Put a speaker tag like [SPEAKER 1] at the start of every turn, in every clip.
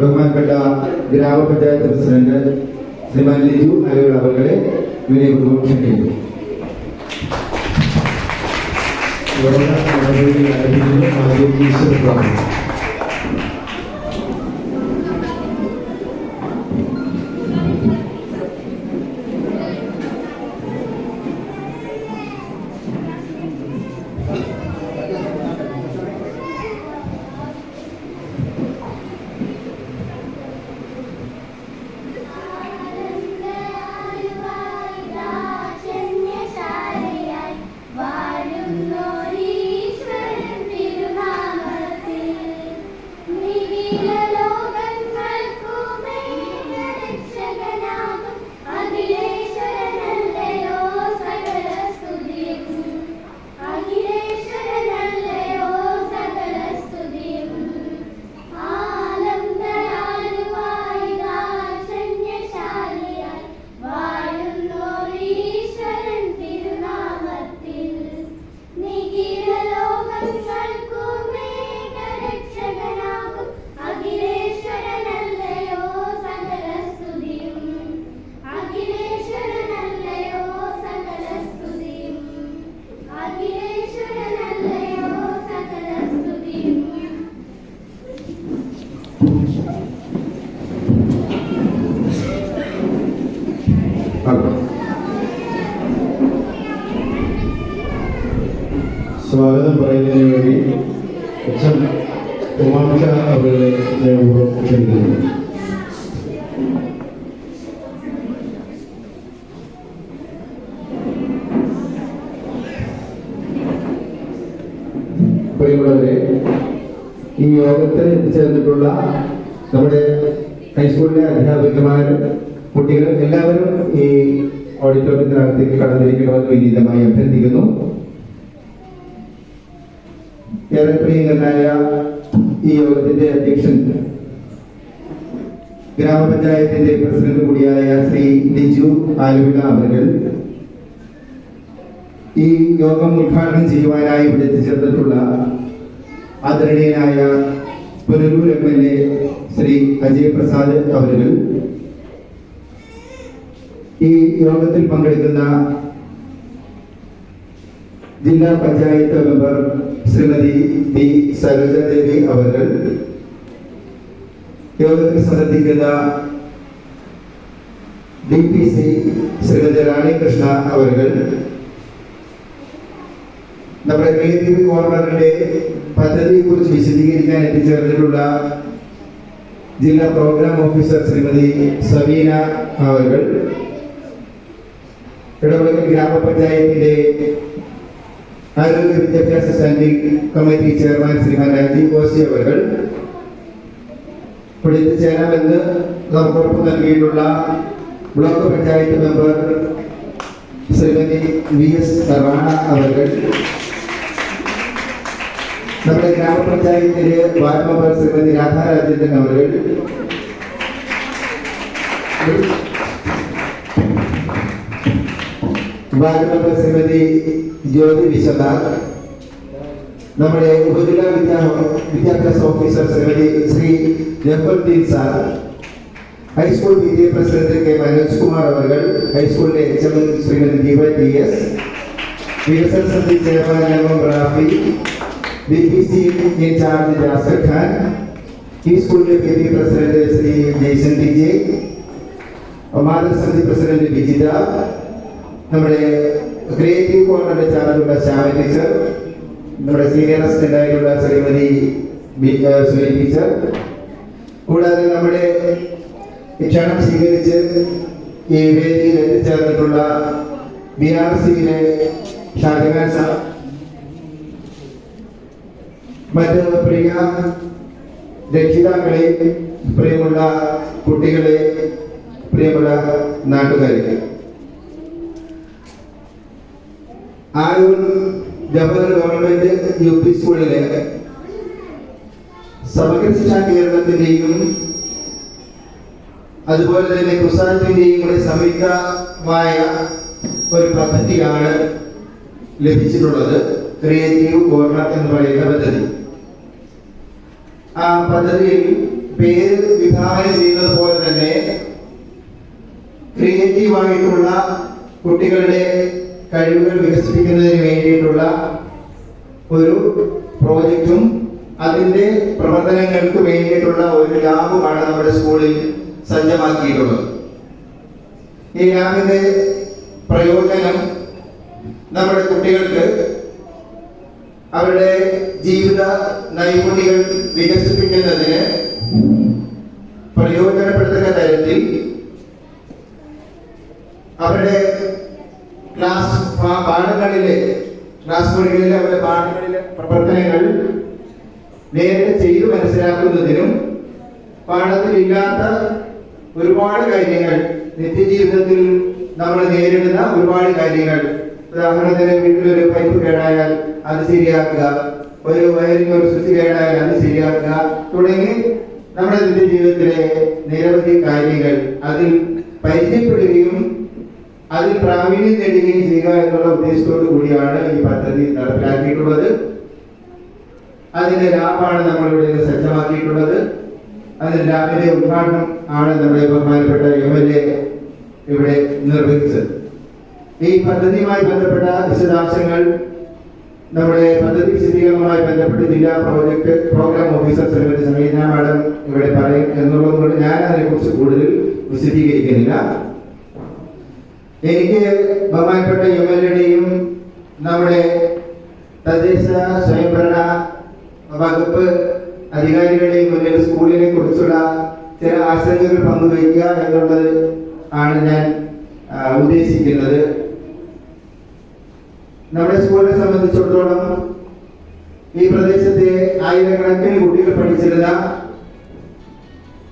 [SPEAKER 1] ബഹുമാനപ്പെട്ട ഗ്രാമപഞ്ചായത്ത് പ്രസിഡന്റ് ശ്രീമാൻ ലിജു അലകൾ അവരുടെ വിനയപൂർവ്വം ക്ഷണിക്കുന്നു. സ്വാഗതം പറയുന്നതിന് വേണ്ടി ഉമാക്ഷ അവരുടെ ക്ഷണിക്കുന്നു. പ്രിയമുള്ളവരെ, ഈ യോഗത്തിൽ എത്തിച്ചേർന്നിട്ടുള്ള നമ്മുടെ ഹൈസ്കൂളിലെ അധ്യാപകന്മാർ, കുട്ടികൾ എല്ലാവരും ഈ ഓഡിറ്റോറിയത്തിനകത്തേക്ക് കടന്നിരിക്കണമെന്ന് വിനീതമായി അഭ്യർത്ഥിക്കുന്നു. ഏറെ പ്രിയങ്കരനായ ഈ യോഗത്തിന്റെ അധ്യക്ഷൻ ഗ്രാമപഞ്ചായത്തിന്റെ പ്രസിഡന്റ് കൂടിയായ ശ്രീ ലിജു ആലുവില അവർ ഈ യോഗം ഉദ്ഘാടനം ചെയ്യുവാനായി ഇവിടെ എത്തിച്ചേർന്നിട്ടുള്ള ആദരണീയനായ പുനലൂർ MLA ശ്രീ അജയ് പ്രസാദ് അവർ, ഈ യോഗത്തിൽ പങ്കെടുക്കുന്ന ജില്ലാ പഞ്ചായത്ത് മെമ്പർ ശ്രീമതി ബി സരോജാദേവി അവർ, യോഗത്തിൽ സംബന്ധിക്കുന്ന DPC ശ്രീമതി റാണി കൃഷ്ണ അവർ, നമ്മുടെ ക്രിയേറ്റീവ് കോർണറിന്റെ പദ്ധതിയെ കുറിച്ച് വിശദീകരിക്കാൻ എത്തിച്ചേർന്നിട്ടുള്ള ജില്ലാ പ്രോഗ്രാം ഓഫീസർ ശ്രീമതി സവീന അവർ, ഇടവകൽ ഗ്രാമപഞ്ചായത്തിന്റെ ആരോഗ്യ വിദ്യാഭ്യാസ standing committee chairman Shriman Rajeev Koshy അവർ, ഇവിടെ എത്തിച്ചേരാമെന്ന് നമുക്ക് ഉറപ്പ് നൽകിയിട്ടുള്ള block panchayat member Shrimati VS Rana അവർ, നമ്മുടെ ഗ്രാമപഞ്ചായത്തിലെ വാർഡ് മെമ്പർ ശ്രീമതി രാധാരാജേന്ദ്രൻ അവർ, വാർഡ് മെമ്പർ ശ്രീമതി ജ്യോതി വിശ്വനാഥ്, നമ്മുടെ ഉപജില്ലാ വിദ്യാഭ്യാസ officer Shri Jafaruddin sir, high school PTA president K Manoj Kumar അവർ, ഹൈസ്കൂളിലെ HM ശ്രീമതി ദീപ TS, വികസന സമിതി chairman Rafi, DPC in charge Jasir Khan, ഈ സ്കൂളിലെ PTA president Shri Jaison TJ, മാതൃസമിതി പ്രസിഡന്റ് വിജിത, നമ്മുടെ ക്രിയേറ്റീവ് കോർണറിന്റെ ചാർജുള്ള ശ്യാമ ടീച്ചർ, നമ്മുടെ സീനിയർ അസിസ്റ്റന്റ് ആയിട്ടുള്ള ശ്രീമതി സുനി ടീച്ചർ, കൂടാതെ നമ്മുടെ ക്ഷണം സ്വീകരിച്ച് ഈ വേദിയിൽ എത്തിച്ചേർന്നിട്ടുള്ള BRCയിലെ ഷാജഹാൻ സാർ, മറ്റ് പ്രിയ രക്ഷിതാക്കളെ, പ്രിയമുള്ള കുട്ടികളെ, പ്രിയമുള്ള നാട്ടുകാരെ, ആയൂർ ജവഹർ ഗവൺമെന്റ് UP സ്കൂളിലെ സമഗ്ര ശിക്ഷാ കേരളത്തിന്റെയും അതുപോലെ തന്നെ കുസാറ്റിന്റെയും കൂടെ സംയുക്തമായ ഒരു പദ്ധതിയാണ് ലഭിച്ചിട്ടുള്ളത്, ക്രിയേറ്റീവ് കോർണർ എന്ന് പറയുന്ന പദ്ധതി. ആ പദ്ധതിയിൽ പേര് വിഭാവന ചെയ്യുന്നത് പോലെ തന്നെ ക്രിയേറ്റീവായിട്ടുള്ള കുട്ടികളുടെ കഴിവുകൾ വികസിപ്പിക്കുന്നതിന് വേണ്ടിയിട്ടുള്ള ഒരു പ്രോജക്റ്റും അതിന്റെ പ്രവർത്തനങ്ങൾക്ക് വേണ്ടിയിട്ടുള്ള ഒരു ലാബുമാണ് നമ്മുടെ സ്കൂളിൽ സജ്ജമാക്കിയിട്ടുള്ളത്. ഈ ലാബിന്റെ പ്രയോജനം നമ്മുടെ കുട്ടികൾക്ക് അവരുടെ ജീവിത നൈപുണികൾ വികസിപ്പിക്കുന്നതിന് പ്രയോജനപ്പെടുത്തുന്ന തരത്തിൽ അവരുടെ ക്ലാസ് മുറികളിലെ അവരുടെ പാഠങ്ങളിലെ പ്രവർത്തനങ്ങൾ നേരിട്ട് ചെയ്തു മനസ്സിലാക്കുന്നതിനും പാഠത്തിലില്ലാത്ത ഒരുപാട് കാര്യങ്ങൾ നിത്യജീവിതത്തിൽ നമ്മൾ നേരിടുന്ന ഒരുപാട് കാര്യങ്ങൾ, ഉദാഹരണത്തിന് വീട്ടിലൊരു പൈപ്പ് കേടായാൽ അത് ശരിയാക്കുക, ഒരു വയറിംഗ് ഒരു സ്വിച്ച് കേടായാൽ അത് ശരിയാക്കുക തുടങ്ങി നമ്മുടെ നിത്യജീവിതത്തിലെ നിരവധി കാര്യങ്ങൾ അതിൽ പരിചയപ്പെടുകയും അതിൽ പ്രാവീണ്യം നേടുകയും ചെയ്യുക എന്നുള്ള ഉദ്ദേശത്തോടു കൂടിയാണ് ഈ പദ്ധതി നടപ്പിലാക്കിയിട്ടുള്ളത്. അതിന്റെ ലാബാണ് നമ്മളിവിടെ സജ്ജമാക്കിയിട്ടുള്ളത്. അതിന്റെ ലാബിന്റെ ഉദ്ഘാടനം ആണ് നമ്മുടെ ബഹുമാനപ്പെട്ട MLA ഇവിടെ നിർവഹിച്ചത്. ഈ പദ്ധതിയുമായി ബന്ധപ്പെട്ട വിശദാംശങ്ങൾ നമ്മുടെ പദ്ധതി വിശദീകരണവുമായി ബന്ധപ്പെട്ട് ജില്ലാ programme officer Shrimati Sameena madam ഇവിടെ പറയും എന്നുള്ളത് കൊണ്ട് ഞാൻ അതിനെക്കുറിച്ച് കൂടുതൽ വിശദീകരിക്കുന്നില്ല. എനിക്ക് ബഹുമാനപ്പെട്ട MLAയുടെയും നമ്മുടെ തദ്ദേശ സ്വയംഭരണ വകുപ്പ് അധികാരികളുടെയും മുന്നിൽ സ്കൂളിനെ കുറിച്ചുള്ള ചില ആശങ്കകൾ പങ്കുവയ്ക്കുക എന്നുള്ളത് ആണ് ഞാൻ ഉദ്ദേശിക്കുന്നത്. നമ്മുടെ സ്കൂളിനെ സംബന്ധിച്ചിടത്തോളം ഈ പ്രദേശത്തെ ആയിരക്കണക്കിന് കുട്ടികൾ പഠിച്ചിരുന്ന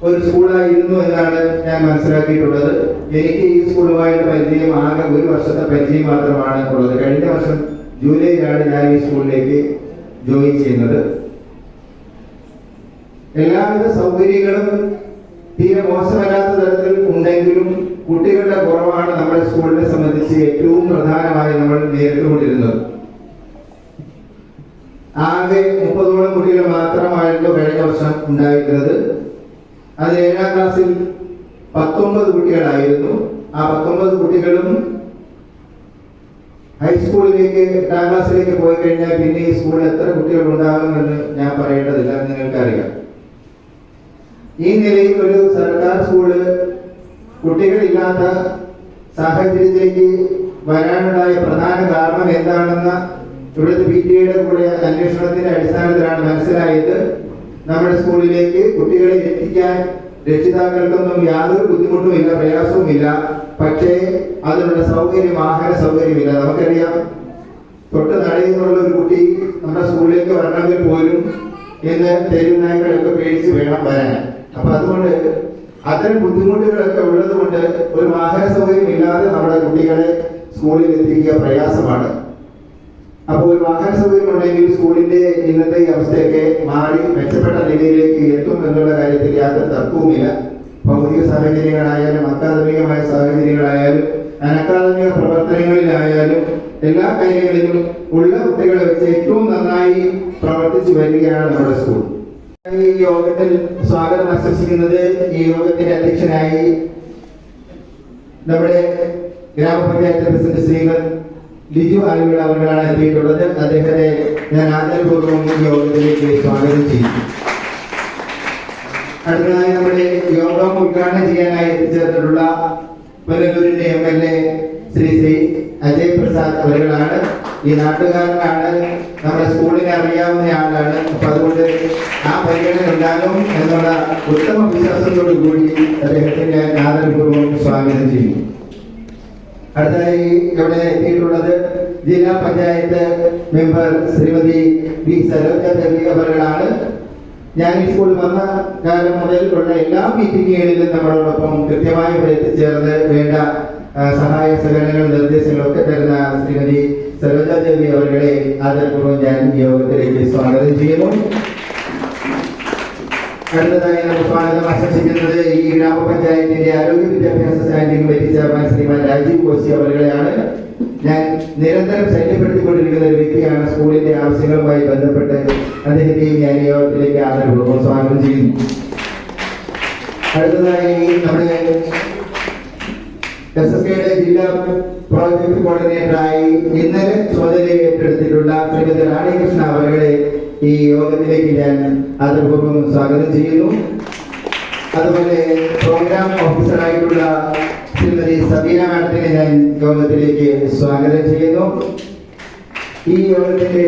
[SPEAKER 1] ഒരു സ്കൂളായിരുന്നു എന്നാണ് ഞാൻ മനസ്സിലാക്കിയിട്ടുള്ളത്. എനിക്ക് ഈ സ്കൂളുമായിട്ട് പരിചയം ആകെ ഒരു വർഷത്തെ പരിചയം മാത്രമാണ് ഉള്ളത്. കഴിഞ്ഞ വർഷം ജൂലൈയിലാണ് ഞാൻ ഈ സ്കൂളിലേക്ക് ജോയിൻ ചെയ്യുന്നത്. എല്ലാവിധ സൗകര്യങ്ങളും തീരെ മോശമല്ലാത്ത തരത്തിൽ ഉണ്ടെങ്കിലും കുട്ടികളുടെ കുറവാണ് നമ്മുടെ സ്കൂളിനെ സംബന്ധിച്ച് ഏറ്റവും പ്രധാനമായി നമ്മൾ നേരിട്ടുകൊണ്ടിരുന്നത്. ആകെ 30ഓളം കുട്ടികൾ മാത്രമായിരുന്നു കഴിഞ്ഞ വർഷം ഉണ്ടായിരുന്നത്. അത് 7ാം ക്ലാസ്സിൽ 19 കുട്ടികളായിരുന്നു. ആ 19 കുട്ടികളും ഹൈസ്കൂളിലേക്ക് 8ാം ക്ലാസ്സിലേക്ക് പോയി കഴിഞ്ഞാൽ പിന്നെ ഈ സ്കൂളിൽ എത്ര കുട്ടികൾ ഉണ്ടാകുമെന്ന് ഞാൻ പറയേണ്ടതില്ല, നിങ്ങൾക്കറിയാം. ഈ നിലയിൽ ഒരു സർക്കാർ സ്കൂള് കുട്ടികളില്ലാത്ത സാഹചര്യത്തിലേക്ക് വരാനുണ്ടായ പ്രധാന കാരണം എന്താണെന്ന ഇവിടുത്തെ PTA കൂടെ അന്വേഷണത്തിന്റെ അടിസ്ഥാനത്തിലാണ് മനസ്സിലായത്. നമ്മുടെ സ്കൂളിലേക്ക് കുട്ടികളെ എത്തിക്കാൻ രക്ഷിതാക്കൾക്കൊന്നും യാതൊരു ബുദ്ധിമുട്ടുമില്ല, പ്രയാസവുമില്ല. പക്ഷേ അതിനുള്ള സൗകര്യം, വാഹന സൗകര്യമില്ല. നമുക്കറിയാം, തൊട്ട് നടയുന്നുള്ള ഒരു കുട്ടി നമ്മുടെ സ്കൂളിലേക്ക് വരണമെങ്കിൽ പോലും ഇന്ന് തെരുവുനായ്ക്കളൊക്കെ പേടിച്ച് വേണം വരാൻ. അപ്പൊ അതുകൊണ്ട് അത്തരം ബുദ്ധിമുട്ടുകളൊക്കെ ഉള്ളത് കൊണ്ട് ഒരു വാഹന സൗകര്യം ഇല്ലാതെ നമ്മുടെ കുട്ടികളെ സ്കൂളിൽ എത്തിക്കുക പ്രയാസമാണ്. അപ്പോൾ ഒരു വാഹന സൗകര്യം ഉണ്ടെങ്കിൽ സ്കൂളിന്റെ ഇന്നത്തെ അവസ്ഥയൊക്കെ മാറി മെച്ചപ്പെട്ട നിലയിലേക്ക് എത്തും എന്നുള്ള കാര്യത്തിൽ യാതൊരു തർക്കവുമില്ല. ഭൗതിക സാഹചര്യങ്ങളായാലും അക്കാദമികമായ സാഹചര്യങ്ങളായാലും അനക്കാദമിക പ്രവർത്തനങ്ങളിലായാലും എല്ലാ കാര്യങ്ങളിലും ഉള്ള കുട്ടികളെ വെച്ച് ഏറ്റവും നന്നായി പ്രവർത്തിച്ചു വരികയാണ് നമ്മുടെ സ്കൂൾ. ഈ യോഗത്തിൽ സ്വാഗതം ആശംസിക്കുന്നത് ഈ യോഗത്തിന്റെ അധ്യക്ഷനായി നമ്മുടെ ഗ്രാമപഞ്ചായത്ത് പ്രസിഡന്റ് ശ്രീമതി ലിജു ആലുകൾ അവர்களാണ് എത്തിയിട്ടുള്ളത്. അദ്ദേഹത്തെ ഞാൻ ആദരപൂർവ്വം ഈ യോഗത്തിലേക്ക് സ്വാഗതം ചെയ്യുന്നു. അടുത്തതായി നമ്മുടെ യോഗം ഉദ്ഘാടനം ചെയ്യാനായി എത്തിച്ചേർന്നിട്ടുള്ള പുനലൂരിന്റെ MLA ശ്രീ അജയ് പ്രസാദ് അവர்களാണ്. ഈ നാട്ടുകാരനാണ്, നമ്മുടെ സ്കൂളിനെ അറിയാവുന്ന ആളാണ്. അപ്പൊ അതുകൊണ്ട് ആ പരിഗണന ഉണ്ടാകും എന്നുള്ള ഉത്തമ വിശ്വാസത്തോടു കൂടി അദ്ദേഹത്തെ ഞാൻ ആദരപൂർവ്വം സ്വാഗതം ചെയ്യും. അടുത്തതായി ഇവിടെ എത്തിയിട്ടുള്ളത് ജില്ലാ പഞ്ചായത്ത് മെമ്പർ ശ്രീമതി B. സരോജ ദേവി അവர்களാണ്. ഞാൻ ഈ സ്കൂളിൽ വന്ന കാലം മുതൽ ഉള്ള എല്ലാ മീറ്റിങ്ങുകളിലും നമ്മളോടൊപ്പം കൃത്യമായി ഇവിടെ എത്തിച്ചേർന്ന് വേണ്ട സഹായ സഹകരണങ്ങൾ നിർദ്ദേശങ്ങളൊക്കെ തരുന്ന ശ്രീമതി സരോജ ദേവി അവരുടെ ആദരപൂർവ്വം ഞാൻ ഈ യോഗത്തിലേക്ക് സ്വാഗതം ചെയ്യുന്നു. അടുത്തതായി നമുക്ക് സ്വാഗതം ആശംസിക്കുന്നത് ഈ ഗ്രാമപഞ്ചായത്തിന്റെ ആരോഗ്യ വിദ്യാഭ്യാസ standing committee chairman Shriman Rajeev Koshy അവരുടെയാണ്. ഞാൻ നിരന്തരം ശല്യപ്പെടുത്തിക്കൊണ്ടിരിക്കുന്ന ഒരു വ്യക്തിയാണ്. സ്കൂളിന്റെ ആവശ്യങ്ങളുമായി ബന്ധപ്പെട്ട് അദ്ദേഹത്തെയും ഞാൻ ഈ യോഗത്തിലേക്ക് ആദരപൂർവ്വം സ്വാഗതം ചെയ്യുന്നു. അടുത്തതായി നമ്മുടെ SSKയുടെ ജില്ലാ പ്രോജക്ട് കോർഡിനേറ്ററായി ഇന്നലെ ചുമതല ഏറ്റെടുത്തിട്ടുള്ള ശ്രീമതി റാണി കൃഷ്ണ അവരുടെ ഈ യോഗത്തിലേക്ക് ഞാൻ ആദരപൂർവ്വം സ്വാഗതം ചെയ്യുന്നു. അതുപോലെ പ്രോഗ്രാം ഓഫീസറായിട്ടുള്ള ശ്രീമതി സബീന മാഡത്തിനെ ഞാൻ യോഗത്തിലേക്ക് സ്വാഗതം ചെയ്യുന്നു. ഈ യോഗത്തിന്റെ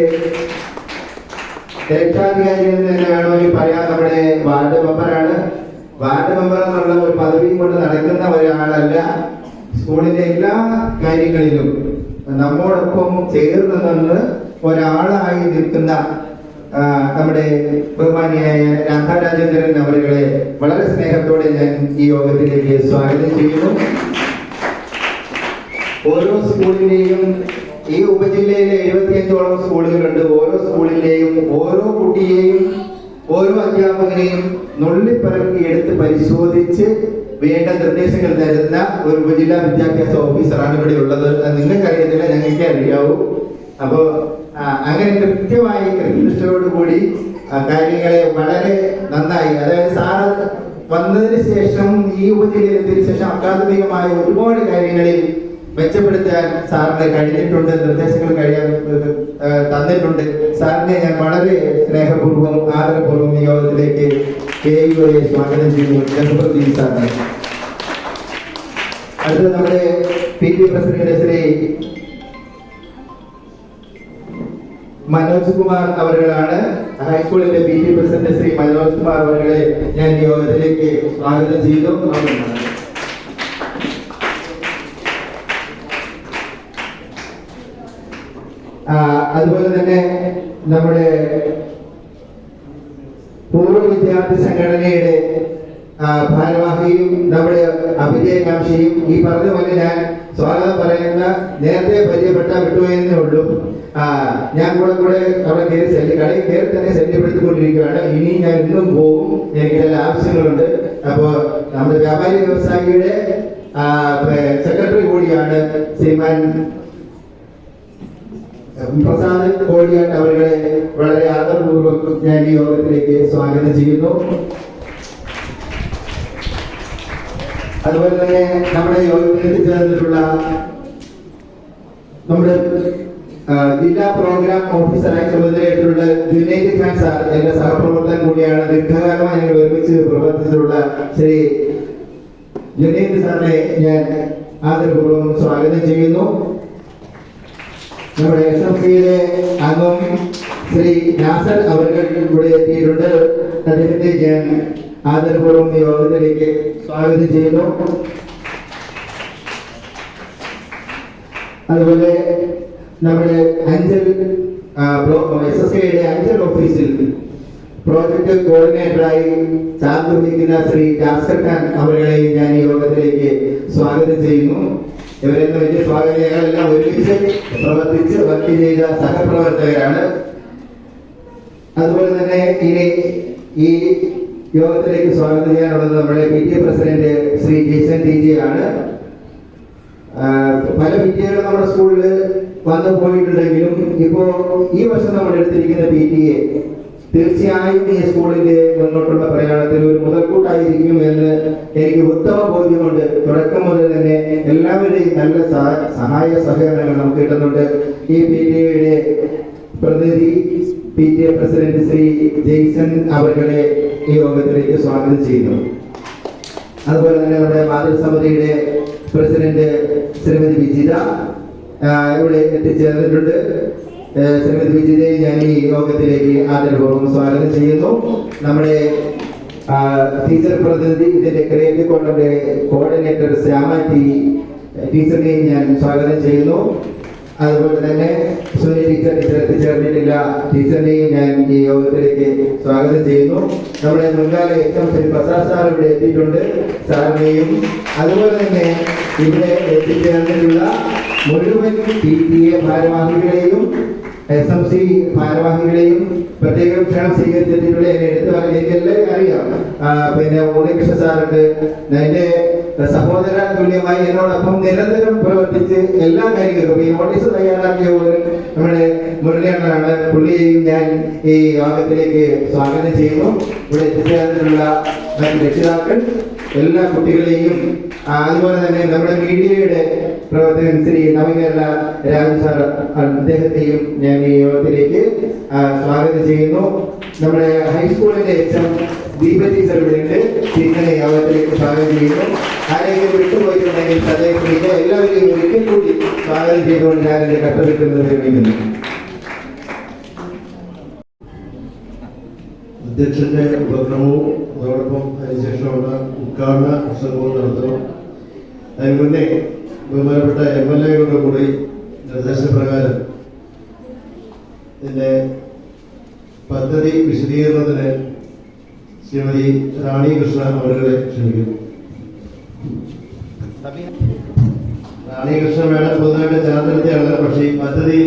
[SPEAKER 1] രക്ഷാധികാരി എന്ന് തന്നെ വേണമെങ്കിൽ പറയാം, നമ്മുടെ വാർഡ് മെമ്പറാണ്. വാർഡ് മെമ്പർ എന്നുള്ള ഒരു പദവി കൊണ്ട് നടക്കുന്ന ഒരാളല്ല, സ്കൂളിന്റെ എല്ലാ കാര്യങ്ങളിലും നമ്മോടൊപ്പം ചേർന്ന് നിന്ന് ഒരാളായി നിൽക്കുന്ന നമ്മുടെ ബഹുമാനിയായ രാധാ രാജേന്ദ്രൻ അവരെ വളരെ സ്നേഹത്തോടെ ഞാൻ ഈ യോഗത്തിലേക്ക് സ്വാഗതം ചെയ്യുന്നു. ഓരോ സ്കൂളിന്റെയും ഈ ഉപജില്ലയിലെ 75ഓളം സ്കൂളുകളുണ്ട്. ഓരോ സ്കൂളിലെയും ഓരോ കുട്ടിയെയും ഓരോ അധ്യാപകനെയും നുള്ളിപ്പറക്കി എടുത്ത് പരിശോധിച്ച് വേണ്ട നിർദ്ദേശങ്ങൾ തരുന്ന ഒരു ഉപജില്ലാ വിദ്യാഭ്യാസ ഓഫീസറാണ് ഇവിടെ ഉള്ളത്. നിങ്ങൾക്ക് അറിയത്തില്ല, ഞങ്ങൾക്ക് അറിയാവൂ. അപ്പോ അങ്ങനെ കൃത്യമായി കൃത്യനിഷ്ഠയോടുകൂടി കാര്യങ്ങളെ വളരെ നന്നായി, അതായത് സാറ് വന്നതിന് ശേഷം ഈ ഉപജില്ലയിലെത്തിയതിനു ശേഷം അക്കാദമികമായ ഒരുപാട് കാര്യങ്ങളിൽ മെച്ചപ്പെടുത്താൻ സാറിന് കഴിഞ്ഞിട്ടുണ്ട്, നിർദ്ദേശങ്ങൾ തന്നിട്ടുണ്ട്. സാറിനെ ഞാൻ വളരെ സ്നേഹപൂർവ്വം ആദരപൂർവ്വം ഈ യോഗത്തിലേക്ക് KUയെ സ്വാഗതം ചെയ്യുന്നു. സാറിനെ അടുത്ത നമ്മുടെ PT പ്രസിഡന്റ് ശ്രീ മനോജ് കുമാർ അവരുകളാണ്. ഹൈസ്കൂളിന്റെ PT പ്രസിഡന്റ് ശ്രീ മനോജ് കുമാർ അവരെ ഞാൻ ഈ യോഗത്തിലേക്ക് സ്വാഗതം ചെയ്തു. അതുപോലെ തന്നെ നമ്മുടെ പൂർവ്വ വിദ്യാർത്ഥി സംഘടനയുടെ ഭാരവാഹിയും നമ്മുടെ അഭിജയകാംക്ഷിയും, ഈ പറഞ്ഞ പോലെ ഞാൻ സ്വാഗതം പറയുന്ന നേരത്തെ പരിചയപ്പെട്ട വിട്ടുപോയെന്നേ ഉള്ളൂ. ഞാൻ കൂടെ അവിടെ കടയിൽ കയറി തന്നെ ശല്യപ്പെടുത്തിക്കൊണ്ടിരിക്കുകയാണ്. ഇനി ഞാൻ ഇന്നും പോകും, എനിക്ക് ചില ആവശ്യങ്ങളുണ്ട്. അപ്പോ നമ്മുടെ വ്യാപാരി വ്യവസായിയുടെ സെക്രട്ടറി കൂടിയാണ് ശ്രീമാൻ പ്രസാദ് കോടിയാട്ട് അവരെ വളരെ ആദരപൂർവ്വം ഞാൻ ഈ യോഗത്തിലേക്ക് സ്വാഗതം ചെയ്യുന്നു. അതുപോലെ തന്നെ നമ്മുടെ യോഗത്തിൽ എത്തിച്ചേർന്നിട്ടുള്ള നമ്മുടെ ജില്ലാ പ്രോഗ്രാം ഓഫീസറായി ചുമതലയായിട്ടുള്ള ജുനൈദ് ഖാൻ സാർ എന്റെ സഹപ്രവർത്തകൻ കൂടിയാണ്. ദീർഘകാലമായി ഞങ്ങൾ ഒരുമിച്ച് പ്രവർത്തിച്ചിട്ടുള്ള ശ്രീ ജുനൈദ് സാറിനെ ഞാൻ ആദരപൂർവ്വം സ്വാഗതം ചെയ്യുന്നു. നമ്മുടെ SMCയുടെ അംഗം ശ്രീ നാസർ അവർ ഇവിടെ എത്തിയിട്ടുണ്ട്. അദ്ദേഹത്തെ ഞാൻ ആദരപൂർവ്വം ഈ യോഗത്തിലേക്ക് സ്വാഗതം ചെയ്യുന്നു. അതുപോലെ നമ്മുടെ അഞ്ചൽ SSKയുടെ അഞ്ചൽ ഓഫീസിൽ പ്രോജക്ട് കോർഡിനേറ്ററായി ചാർജ് വഹിക്കുന്ന ശ്രീ ജാസ്കർ ഖാൻ അവരെ ഞാൻ ഈ യോഗത്തിലേക്ക് സ്വാഗതം ചെയ്യുന്നു. ഇവരെന്ന് വലിയ സ്വാഗതം, ഞങ്ങളെല്ലാം ഒരുമിച്ച് പ്രവർത്തിച്ച് വർക്ക് ചെയ്ത സഹപ്രവർത്തകരാണ്. അതുപോലെ തന്നെ ഇനി ഈ യോഗത്തിലേക്ക് സ്വാഗതം ചെയ്യാനുള്ളത് നമ്മുടെ PT president Shri Jaison TJ ആണ്. പല PTAകളും നമ്മുടെ സ്കൂളിൽ വന്നു പോയിട്ടുണ്ടെങ്കിലും ഇപ്പോ ഈ വർഷം നമ്മൾ എടുത്തിരിക്കുന്ന PTA തീർച്ചയായും ഈ സ്കൂളിന്റെ മുന്നോട്ടുള്ള പ്രയാണത്തിൽ ഒരു മുതൽക്കൂട്ടായിരിക്കും എന്ന് എനിക്ക് ഉത്തമ ബോധ്യമുണ്ട്. തുടക്കം മുതൽ തന്നെ എല്ലാവരുടെയും നല്ല സഹായ സഹകരണങ്ങൾ നമുക്ക് കിട്ടുന്നുണ്ട്. ഈ PTA പ്രതിനിധി PTA പ്രസിഡന്റ് ശ്രീ ജെയ്സൺ അവരെ ഈ യോഗത്തിലേക്ക് സ്വാഗതം ചെയ്യുന്നു. അതുപോലെ തന്നെ നമ്മുടെ മാതൃസമിതിയുടെ പ്രസിഡന്റ് ശ്രീമതി വിജിത ഇവിടെ എത്തിച്ചേർന്നിട്ടുണ്ട്. ശ്രീമതി വിജിതയെ ഞാൻ ഈ യോഗത്തിലേക്ക് ആദരപൂർവ്വം സ്വാഗതം ചെയ്യുന്നു. നമ്മുടെ ടീച്ചർ പ്രതിനിധി, ഇതിന്റെ ക്രിയേറ്റീവ് കോർണറിന്റെ കോർഡിനേറ്റർ ശ്യാമ ടീച്ചറിനെയും ഞാൻ സ്വാഗതം ചെയ്യുന്നു. അതുപോലെ തന്നെ സൂര്യ ടീച്ചർ എത്തിച്ചേർന്നിട്ടില്ല, ടീച്ചറിനെയും ഞാൻ ഈ യോഗത്തിലേക്ക് സ്വാഗതം ചെയ്യുന്നു. നമ്മുടെ മുൻകാല HM ശ്രീ പ്രസാദ് സാർ ഇവിടെ എത്തിയിട്ടുണ്ട്, സാറിനെയും അതുപോലെ തന്നെ ഇവിടെ എത്തിച്ചേർന്നിട്ടുള്ള മുഴുവൻ PTA ഭാരവാഹികളെയും SMC ഭാരവാഹികളെയും പ്രത്യേകം ക്ഷണം സ്വീകരിച്ചിട്ടുള്ള എന്നെ എടുത്തു പറഞ്ഞ എനിക്ക് എല്ലാവരും അറിയാം. പിന്നെ ഉണ്ണികൃഷ്ണ സാറുണ്ട്, എന്റെ സഹോദര തുല്യമായി എന്നോടൊപ്പം നിരന്തരം പ്രവർത്തിച്ച് എല്ലാ കാര്യങ്ങൾക്കും ഈ നോട്ടീസ് തയ്യാറാക്കിയ പോലും നമ്മുടെ മുരളിയണ്ണനാണ്. പുള്ളിയെയും ഞാൻ ഈ യോഗത്തിലേക്ക് സ്വാഗതം ചെയ്യുന്നു. ഇവിടെ എത്തിച്ചേർന്നിട്ടുള്ള രക്ഷിതാക്കൾ, എല്ലാ കുട്ടികളെയും അതുപോലെ തന്നെ നമ്മുടെ മീഡിയയുടെ പ്രവർത്തകൻ ശ്രീ നവകേരള രാജു സാർ അദ്ദേഹത്തെയും ഞാൻ ഈ യോഗത്തിലേക്ക് സ്വാഗതം ചെയ്യുന്നു. നമ്മുടെ ഹൈസ്കൂളിന്റെ എച്ച്.എം. ദീപ ടീച്ചർ ഇവിടെയുണ്ട്. ടീച്ചറെ യോഗത്തിലേക്ക് സ്വാഗതം ചെയ്യുന്നു. ആരെങ്കിലും വിട്ടുപോയിട്ടുണ്ടെങ്കിൽ അദ്ദേഹത്തിലേക്ക് എല്ലാവരെയും ഒരിക്കൽ കൂടി സ്വാഗതം ചെയ്തുകൊണ്ട് ഞാൻ എന്റെ കട്ടവിട്ടുന്നത് വിളിക്കുന്നു.
[SPEAKER 2] അധ്യക്ഷന്റെ ഉപക്രമവും അതോടൊപ്പം അതിനുശേഷമുള്ള ഉദ്ഘാടന പ്രസംഗവും നടത്തണം. അതിന് മുന്നേ ബഹുമാനപ്പെട്ട MLA-യുടെ കൂടി നിർദ്ദേശപ്രകാരം ഇതിന്റെ പദ്ധതി വിശദീകരണത്തിന് ശ്രീമതി റാണി കൃഷ്ണ അവരെ ക്ഷണിക്കുന്നു. റാണി കൃഷ്ണ മേഡം പൊതുവായിട്ട് ചാർജെടുത്തയാണ്. പക്ഷേ ഈ പദ്ധതി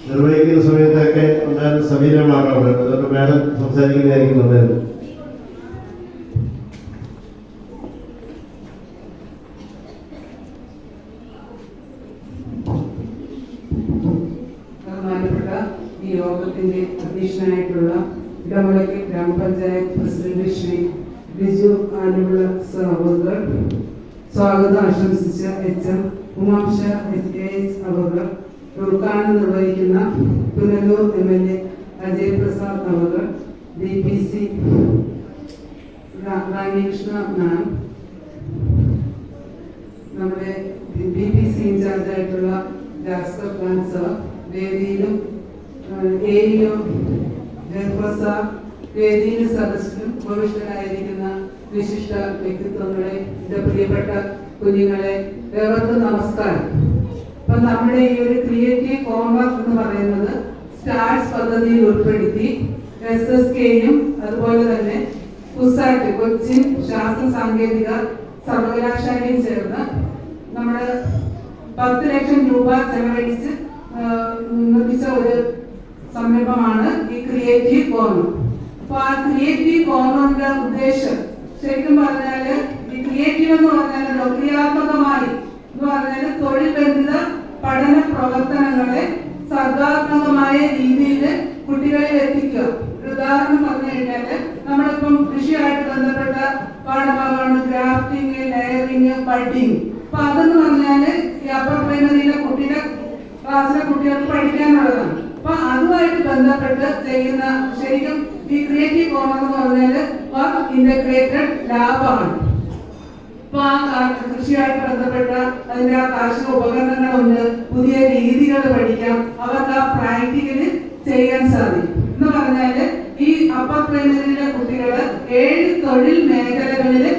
[SPEAKER 2] നിർവഹിക്കുന്ന സമയത്തൊക്കെ ഉണ്ടായിരുന്ന സമീപനമാണ് അവിടെ. അതുകൊണ്ട് മേഡം സംസാരിക്കുന്നതായിരിക്കും നല്ലത്.
[SPEAKER 3] ബഹുമാനപ്പെട്ട ഈ യോഗത്തിന്റെ അധ്യക്ഷനായിട്ടുള്ള ഇടമുളയ്ക്ക് ഗ്രാമപഞ്ചായത്ത് പ്രസിഡന്റ് ശ്രീ ബിജു ആലുവിള സർ അവർ, സ്വാഗതം ആശംസിച്ച എച്ച്.എം. ഉമാംഷ AS അവർ, ഉദ്ഘാടനം നിർവഹിക്കുന്ന പുനലൂർ MLA അജയ് പ്രസാദ് അവർ, DPC റാണികൃഷ്ണ മാം, നമ്മുടെ DPC ഇൻചാർജായിട്ടുള്ള ജാസ്കർ ഖാൻ സർ, വേദിയിലും AEO ജയപ്രസാദ്, വേദിയിലും സദസ്സിലും ഉപവിഷ്ടരായിരിക്കുന്ന വിശിഷ്ട വ്യക്തിത്വങ്ങളെ, എന്റെ പ്രിയപ്പെട്ട കുഞ്ഞുങ്ങളെ, ഏവർക്കും നമസ്കാരം. അപ്പൊ നമ്മുടെ ഈ ഒരു ക്രിയേറ്റീവ് ഹോംവർക്ക് എന്ന് പറയുന്നത് സ്റ്റാർസ് പദ്ധതിയിൽ ഉൾപ്പെടുത്തി SSKയും അതുപോലെ തന്നെ കുസാറ്റ് കൊച്ചിൻ ശാസ്ത്ര സാങ്കേതിക സർവകലാശാലയും ചേർന്ന് നമ്മുടെ 10 ലക്ഷം രൂപ ചെലവഴിച്ച് നിർമ്മിച്ച ഒരു സംരംഭമാണ് ഈ ക്രിയേറ്റീവ് കോർണർ. അപ്പൊ ആ ക്രിയേറ്റീവ് കോർണറിന്റെ ഉദ്ദേശം ശരിക്കും പറഞ്ഞാല് ഈ ക്രിയേറ്റീവ് എന്ന് പറഞ്ഞാൽ ക്രിയാത്മകമായി എന്ന് പറഞ്ഞാൽ തൊഴിൽ ബന്ധിത പഠന പ്രവർത്തനങ്ങളെ സർഗാത്മകമായ രീതിയിൽ കുട്ടികളിൽ എത്തിക്കുക. ഒരു ഉദാഹരണം പറഞ്ഞു കഴിഞ്ഞാല് നമ്മളിപ്പം കൃഷിയായിട്ട് ബന്ധപ്പെട്ട പാഠഭാഗമാണ് ഗ്രാഫ്റ്റിംഗ്, ലെയറിംഗ്, ബഡിങ്. അപ്പൊ അതെന്ന് പറഞ്ഞാല് ഈ അപ്പർ പ്രൈമറിയിലെ ക്ലാസ്സിലെ കുട്ടികൾക്ക് പഠിക്കാനുള്ളതാണ്. അപ്പൊ അതുമായിട്ട് ബന്ധപ്പെട്ട് ചെയ്യുന്ന ശരിക്കും ഈ ക്രിയേറ്റീവ് കോർണർ എന്ന് പറഞ്ഞാല് വർക്ക് ഇന്റഗ്രേറ്റഡ് ലാബാണ്. ഇപ്പൊ ആ കൃഷിയായിട്ട് ബന്ധപ്പെട്ട അതിന്റെ ആ കാർഷിക ഉപകരണങ്ങളുണ്ട്, പുതിയ രീതികൾ പഠിക്കാം, അവർക്ക് ആ പ്രാക്ടിക്കല് ചെയ്യാൻ സാധിക്കും. എന്ന് പറഞ്ഞാല് ഈ അപ്പർ പ്രൈമറിയിലെ കുട്ടികള് 7 തൊഴിൽ മേഖലകളില്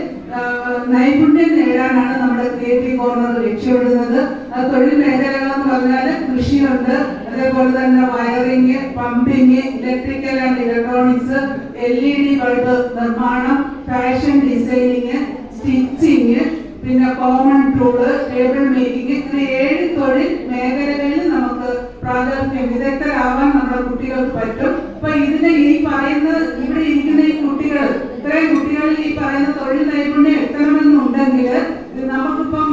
[SPEAKER 3] നൈപുണ്യം നേടാനാണ് നമ്മുടെ ക്രിയേറ്റീവ് കോർണർ ലക്ഷ്യമിടുന്നത്. ആ തൊഴിൽ മേഖലകൾ എന്ന് പറഞ്ഞാല് കൃഷിയുണ്ട്, അതേപോലെ തന്നെ wiring, pumping, electrical and electronics, LED bulb നിർമ്മാണം, ഫാഷൻ ഡിസൈനിങ്, സ്റ്റിച്ചിങ്, പിന്നെ കോമൺ ടൂള്, ടേബിൾ മേക്കിംഗ്, ഇങ്ങനെ 7 തൊഴിൽ മേഖലകളിൽ നമുക്ക് പ്രാഗൽഭ്യം വിദഗ്ധരാവാൻ നമ്മുടെ കുട്ടികൾക്ക് പറ്റും. അപ്പൊ ഇതിന് ഈ പറയുന്ന ഇവിടെ ഇരിക്കുന്ന ഈ കുട്ടികൾ, ഇത്രയും കുട്ടികളിൽ ഈ പറയുന്ന തൊഴിൽ നൈപുണ്യം എത്തണമെന്നുണ്ടെങ്കിൽ നമുക്കിപ്പം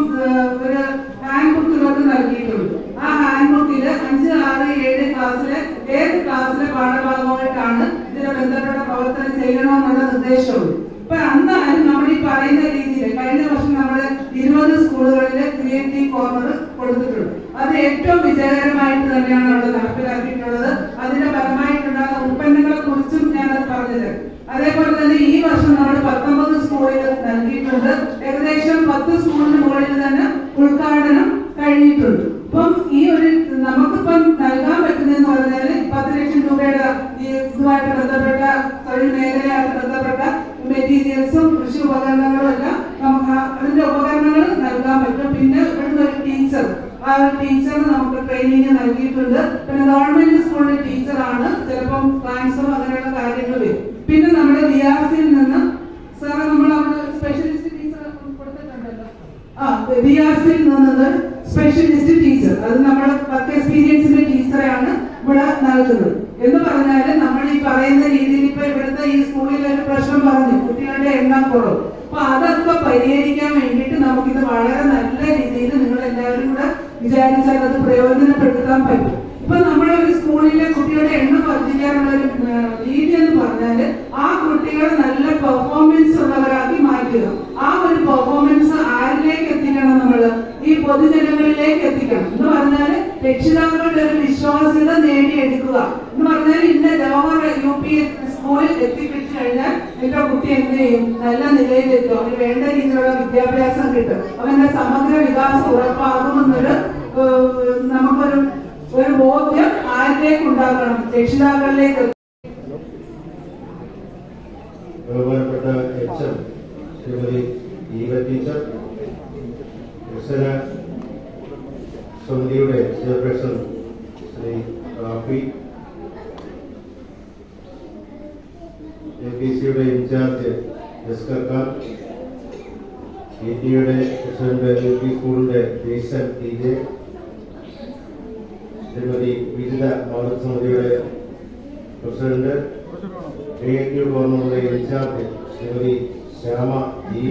[SPEAKER 3] ഒരു ഹാൻഡ് ബുക്കിലോട്ട് നൽകിയിട്ടുണ്ട്. ആ ഹാൻഡ് ബുക്കില് 5, 6, 7 ക്ലാസ്സിലെ ഏത് ക്ലാസ്സിലെ പാഠഭാഗമായിട്ടാണ് ഇതിനെ ബന്ധപ്പെട്ട പ്രവർത്തനം ചെയ്യണമെന്നുള്ള നിർദ്ദേശമുണ്ട്. അപ്പൊ എന്നാലും നമ്മൾ ഈ പറയുന്ന രീതിയിൽ കഴിഞ്ഞ വർഷം നമ്മൾ 20 സ്കൂളുകളിൽ ക്രിയേറ്റീവ് കോർണർ കൊടുത്തിട്ടുണ്ട്. അത് ഏറ്റവും വിജയകരമായിട്ട് തന്നെയാണ് അവിടെ നടപ്പിലാക്കിയിട്ടുള്ളത്. അതിന്റെ ഫലമായിട്ടുണ്ടാകുന്ന ഉൽപ്പന്നങ്ങളെ കുറിച്ചും ഞാനത് പറഞ്ഞത്. അതേപോലെ തന്നെ ഈ വർഷം നമ്മൾ 19 സ്കൂളിൽ നൽകിയിട്ടുണ്ട്. ഏകദേശം 10 സ്കൂളിന് മുകളിൽ തന്നെ ഉദ്ഘാടനം കഴിഞ്ഞിട്ടുണ്ട്. അപ്പം ഈ ഒരു നമുക്കിപ്പം നൽകാൻ പറ്റുന്നതെന്ന് പറഞ്ഞാൽ 10 ലക്ഷം രൂപയുടെ ഇതുമായിട്ട് ബന്ധപ്പെട്ട തൊഴിൽ മേഖലയായിട്ട് ബന്ധപ്പെട്ട മെറ്റീരിയൽസും കൃഷി ഉപകരണങ്ങളും എല്ലാം നമുക്ക് അതിന്റെ ഉപകരണങ്ങൾ നൽകാൻ പറ്റും. പിന്നെ ഇവിടുന്ന് ഒരു ടീച്ചർ, ആ ഒരു ടീച്ചറിന് നമുക്ക് ട്രെയിനിങ് നൽകിയിട്ടുണ്ട്. പിന്നെ ഗവൺമെന്റ് സ്കൂളിലെ ടീച്ചറാണ്, ചിലപ്പം ട്രാൻസ്ഫർ അങ്ങനെയുള്ള കാര്യങ്ങൾ വരും. പിന്നെ നമ്മുടെ വിആർസിയിൽ നിന്ന് സാറ് നമ്മൾ അവിടെ സ്പെഷ്യലിസ്റ്റ് ടീച്ചർ കൊടുത്തിട്ടുണ്ടല്ലോ. വിആർസിയിൽ നിന്നത് സ്പെഷ്യലിസ്റ്റ് ടീച്ചർ, അത് നമ്മുടെ വർക്ക് എക്സ്പീരിയൻസിന്റെ ടീച്ചറെയാണ് ഇവിടെ നൽകുന്നത്. എന്ന് പറഞ്ഞാല് നമ്മൾ ഈ പറയുന്ന രീതിയിൽ ഇപ്പൊ ഇവിടുത്തെ ഈ സ്കൂളിൽ ഒരു പ്രശ്നം പറഞ്ഞു, കുട്ടികളുടെ എണ്ണം കുറവ്. അപ്പൊ അതൊക്കെ പരിഹരിക്കാൻ വേണ്ടിയിട്ട് നമുക്കിത് വളരെ നല്ല രീതിയിൽ നിങ്ങൾ എല്ലാവരും കൂടെ വിചാരിച്ചാൽ അത് പ്രയോജനപ്പെടുത്താൻ പറ്റും. ഇപ്പൊ നമ്മുടെ ഒരു സ്കൂളിലെ കുട്ടികളുടെ എണ്ണം വർദ്ധിക്കാനുള്ള ഒരു രീതി എന്ന് പറഞ്ഞാല് ആ കുട്ടികളെ നല്ല പെർഫോമൻസ് ഉള്ളവരാക്കി മാറ്റുക. ആ പൊതുജനങ്ങളിലേക്ക് എത്തിക്കണം. എന്ന് പറഞ്ഞാൽ രക്ഷിതാക്കളുടെ ഒരു വിശ്വാസ്യത നേടിയെടുക്കുക എന്ന് പറഞ്ഞാൽ ഇന്ന ലോവർ UP സ്കൂളിൽ എത്തിപ്പിച്ചു കഴിഞ്ഞാൽ എന്റെ കുട്ടി എന്ത് ചെയ്യും, നല്ല നിലയിലെത്തും, അവന് വേണ്ട രീതിയിലുള്ള വിദ്യാഭ്യാസം കിട്ടും, അവന്റെ സമഗ്ര വികാസം ഉറപ്പാകുമെന്നൊരു നമുക്കൊരു ബോധ്യം ആരിലേക്ക് ഉണ്ടാക്കണം, രക്ഷിതാക്കളിലേക്ക്.
[SPEAKER 2] ബഹുമാനപ്പെട്ട HM ശ്രീമതി ഈവ ടീച്ചർ, വികസന സമിതിയുടെ ചെയർപേഴ്സൺ ശ്രീ റാഫി, APCയുടെ ഇൻചാർജ് ജസ്കർ ഖാൻ, PTയുടെ പ്രസിഡന്റ്, UP സ്കൂളിന്റെ ജെയ്സൺ TJ, ശ്രീമതി വിജിത മാതൃ സമിതിയുടെ പ്രസിഡന്റ്, ക്രിയേറ്റീവ് ഗവർണറുടെ in charge Shrimati Shyama E,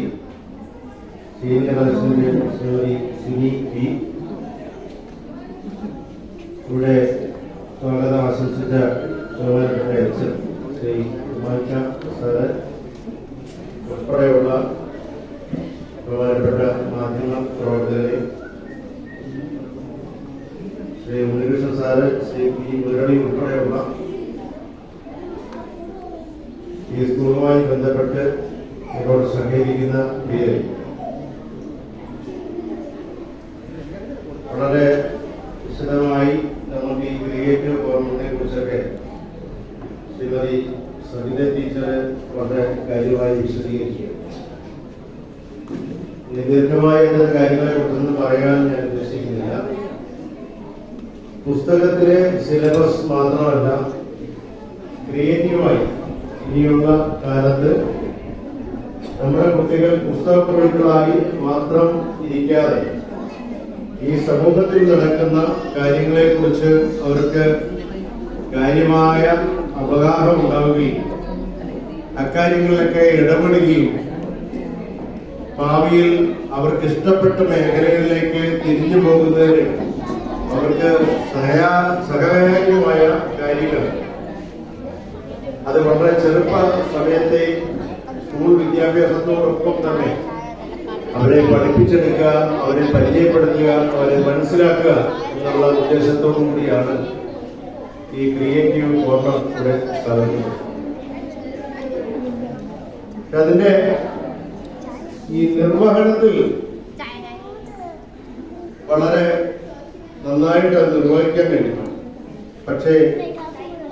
[SPEAKER 2] senior assistant Shrimati Sini P, ഇവിടെ സ്വാഗതം ആശംസിച്ച ബഹുമാനപ്പെട്ട HM ശ്രീ ഉമാച്ച സാറ് ഉൾപ്പെടെയുള്ള ബഹുമാനപ്പെട്ട മാധ്യമ പ്രവർത്തകരെ, ശ്രീ ഉണ്ണികൃഷ്ണൻ സാറ്, ശ്രീ P മുരളി ഉൾപ്പെടെയുള്ള ഈ സ്കൂളുമായി ബന്ധപ്പെട്ട് ഇവരോട് സഹകരിക്കുന്ന പേര് വളരെ വിശദമായി നമുക്ക് ഈ ക്രിയേറ്റീവ് ഗവർണറിനെ കുറിച്ചൊക്കെ ശ്രീമതി സവിത ടീച്ചർ വളരെ കാര്യമായി വിശദീകരിക്കുക. ദീർഘമായ കാര്യങ്ങളെ കുറിച്ചൊന്നും പറയാൻ ഞാൻ ഉദ്ദേശിക്കുന്നില്ല. പുസ്തകത്തിലെ സിലബസ് മാത്രമല്ല, ക്രിയേറ്റീവായി ഇനിയുള്ള കാലത്ത് നമ്മുടെ കുട്ടികൾ പുസ്തകപ്രതികളായി മാത്രം ഇരിക്കാതെ ഈ സമൂഹത്തിൽ നടക്കുന്ന കാര്യങ്ങളെ കുറിച്ച് അവർക്ക് കാര്യമായ അവഗാഹം ഉണ്ടാവുകയും അക്കാര്യങ്ങളിലൊക്കെ ഇടപെടുകയും ഭാവിയിൽ അവർക്ക് ഇഷ്ടപ്പെട്ട മേഖലകളിലേക്ക് തിരിഞ്ഞു പോകുന്നതിന് അവർക്ക് സഹായകമായ കാര്യങ്ങൾ അത് വളരെ ചെറുപ്പ സമയത്തെ സ്കൂൾ വിദ്യാഭ്യാസത്തോടൊപ്പം തന്നെ അവരെ പഠിപ്പിച്ചെടുക്കുക, അവരെ പരിചയപ്പെടുത്തുക, അവരെ മനസ്സിലാക്കുക എന്നുള്ള ഉദ്ദേശത്തോടു കൂടിയാണ് ഈ ക്രിയേറ്റീവ് ഗവർണർ ഇവിടെ സ്ഥാപിക്കുന്നത്. അതിന്റെ ഈ നിർവഹണത്തിൽ വളരെ നന്നായിട്ട് അത് നിർവഹിക്കാൻ കഴിയും. പക്ഷേ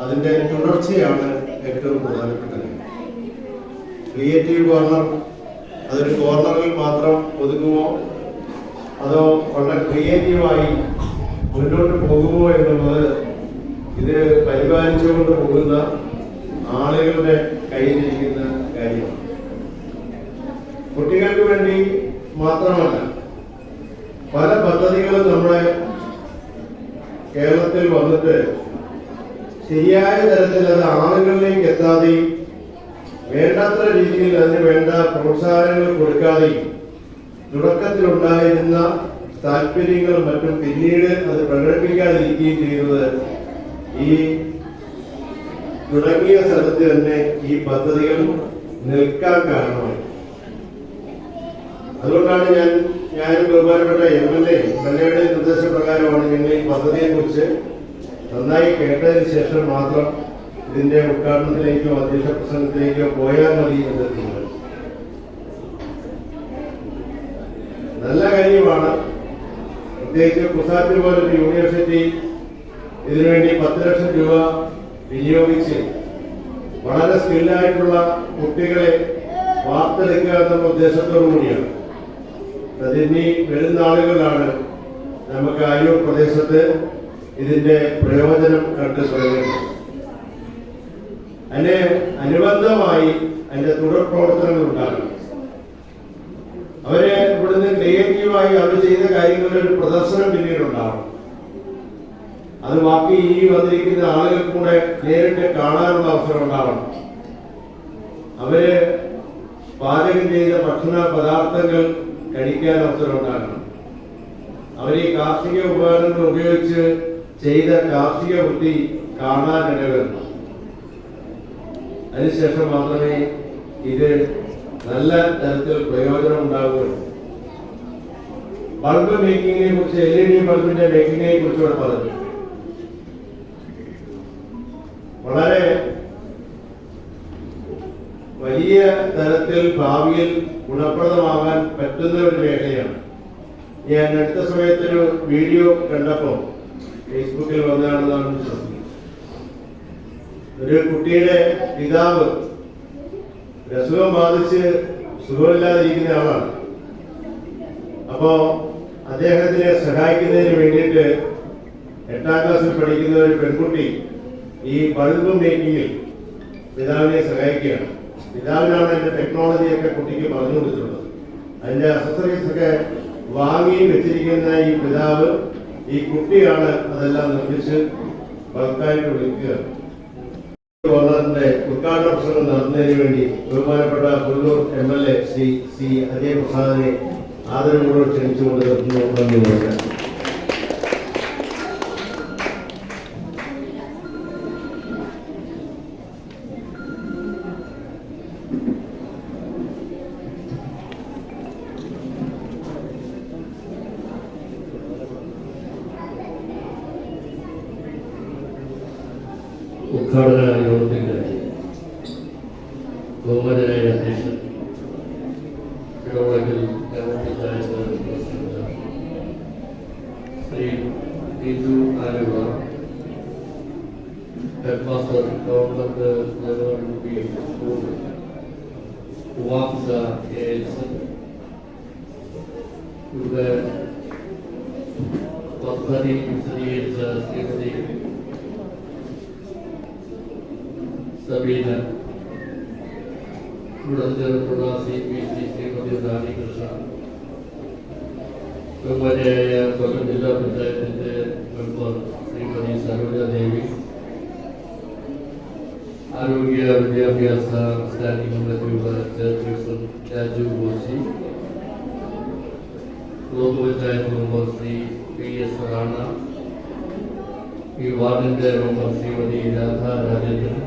[SPEAKER 2] അതിന്റെ തുടർച്ചയാണ് ഏറ്റവും പ്രധാനപ്പെട്ടത്. ക്രിയേറ്റീവ് കോർണർ അതൊരു കോർണറിൽ മാത്രം ഒതുങ്ങുമോ അതോ വളരെ ക്രിയേറ്റീവായി മുന്നോട്ട് പോകുമോ എന്നുള്ളത് ഇത് പരിപാലിച്ചുകൊണ്ട് പോകുന്ന ആളുകളുടെ കയ്യിലിരിക്കുന്ന കാര്യമാണ്. കുട്ടികൾക്ക് വേണ്ടി മാത്രമല്ല, പല പദ്ധതികളും നമ്മുടെ കേരളത്തിൽ വന്നിട്ട് ശരിയായ തരത്തിൽ അത് ആളുകളിലേക്ക് എത്താതെയും വേണ്ടത്ര രീതിയിൽ അതിന് വേണ്ട പ്രോത്സാഹനങ്ങൾ കൊടുക്കാതെയും തുടക്കത്തിലുണ്ടായിരുന്ന താല്പര്യങ്ങളും മറ്റും പിന്നീട് അത് പ്രകടിപ്പിക്കാതിരിക്കുകയും ചെയ്യുന്നത് ഈ തുടങ്ങിയ സ്ഥലത്ത് തന്നെ ഈ പദ്ധതികൾ നിൽക്കാൻ കാരണമായി. അതുകൊണ്ടാണ് ഞാനും ബഹുമാനപ്പെട്ട MLA നിർദ്ദേശപ്രകാരമാണ് ഞങ്ങൾ ഈ പദ്ധതിയെ കുറിച്ച് നന്നായി കേട്ടതിന് ശേഷം മാത്രം ഇതിന്റെ ഉദ്ഘാടനത്തിലേക്കോ അധ്യക്ഷ പ്രസംഗത്തിലേക്കോ പോയാൽ മതി എന്ന് തീരുമാനിച്ചു. നല്ല കാര്യമാണ്. പ്രത്യേകിച്ച് കുസാറ്റ് പോലൊരു യൂണിവേഴ്സിറ്റി ഇതിനുവേണ്ടി 10 ലക്ഷം രൂപ വിനിയോഗിച്ച് വളരെ സ്കില്ലായിട്ടുള്ള കുട്ടികളെ വാർത്തെടുക്കുക എന്നുള്ള ഉദ്ദേശത്തോടു കൂടിയാണ്. അതിനി വരുന്ന ആളുകളാണ് നമുക്ക് ആയൂർ പ്രദേശത്ത് ഇതിന്റെ പ്രയോജനം കണ്ടു തുടങ്ങുന്നത്. അതിന് അനുബന്ധമായി അതിന്റെ തുടർ പ്രവർത്തനങ്ങൾ ഉണ്ടാകണം. അവര് ഇവിടുന്ന് ക്രിയേറ്റീവായി അവർ ചെയ്ത കാര്യങ്ങളുടെ ഒരു പ്രദർശനം പിന്നീട് ഉണ്ടാവണം. അത് ബാക്കി ഈ വന്നിരിക്കുന്ന ആളുകൾ കൂടെ നേരിട്ട് കാണാനുള്ള അവസരം ഉണ്ടാവണം. അവര് പാചകം ചെയ്ത ഭക്ഷണ പദാർത്ഥങ്ങൾ കഴിക്കാൻ അവസരം ഉണ്ടാകണം. അവർ ഈ കാർഷിക ഉപകരണങ്ങൾ ഉപയോഗിച്ച് ചെയ്ത കാർഷിക വൃത്തി കാണാനിടവരണം. അതിനുശേഷം മാത്രമേ ഇത് നല്ല തരത്തിൽ പ്രയോജനം ഉണ്ടാവുകയുള്ളൂ. ബൾബ് മേക്കിങ്ങിനെ കുറിച്ച്, LED ബൾബിന്റെ മേക്കിങ്ങിനെ കുറിച്ച് ഇവിടെ പറഞ്ഞു. വളരെ വലിയ തരത്തിൽ ഭാവിയിൽ ഗുണപ്രദമാകാൻ പറ്റുന്ന ഒരു മേഖലയാണ്. ഞാൻ അടുത്ത സമയത്തൊരു വീഡിയോ കണ്ടപ്പോൾ ഫേസ്ബുക്കിൽ വന്നതാണെന്നാണ് വിശ്വസിക്കുന്നത്. ഒരു കുട്ടിയുടെ പിതാവ് അസുഖം ബാധിച്ച് സുഖമില്ലാതിരിക്കുന്ന ആളാണ്. അപ്പോ അദ്ദേഹത്തിനെ സഹായിക്കുന്നതിന് വേണ്ടിയിട്ട് 8ാം ക്ലാസ്സിൽ പഠിക്കുന്ന ഒരു പെൺകുട്ടി ഈ ബൾബ് മേക്കിങ്ങിൽ പിതാവിനെ സഹായിക്കുകയാണ്. പിതാവിനാണ് അതിന്റെ ടെക്നോളജിയൊക്കെ കുട്ടിക്ക് പറഞ്ഞു കൊടുത്തിട്ടുള്ളത്. അതിന്റെ അക്സസറീസ് ഒക്കെ വാങ്ങി വെച്ചിരിക്കുന്ന ഈ പിതാവ്, ഈ കുട്ടിയാണ് അതെല്ലാം നിർമ്മിച്ച് ബൾക്കായിട്ട് വിളിക്കുക. ഗവർണറിന്റെ ഉദ്ഘാടന പ്രസംഗം നടത്തുന്നതിന് വേണ്ടി ബഹുമാനപ്പെട്ട പുല്ലൂർ MLA ശ്രീ C. അജയ് പ്രസാദിനെ ആദരവോടെ ക്ഷണിച്ചുകൊണ്ട് നിർത്തുന്നു.
[SPEAKER 4] ഉദ്ഘാടന യോഗത്തിന്റെ ബഹുമാനരായ അധ്യക്ഷൻ Shri Biju Aluva, headmaster government general UP school ഉവാംസ AS, ഇവിടെ പദ്ധതി വിശദീകരിച്ച ശ്രീമതി സബീന, ഇവിടെ ചേർന്നുള്ള CPC ശ്രീമതി റാണി കൃഷ്ണ, ബഹുമാനിയായ കൊല്ലം ജില്ലാ പഞ്ചായത്തിന്റെ മെമ്പർ ശ്രീമതി സരോജ ദേവി, ആരോഗ്യ വിദ്യാഭ്യാസ സ്റ്റാൻഡിംഗ് കമ്മിറ്റിയുടെ chairperson Raju Goshi, block panchayat member Shri PS Rana, ഈ വാർഡിന്റെ member Shrimati Radha Rajendran,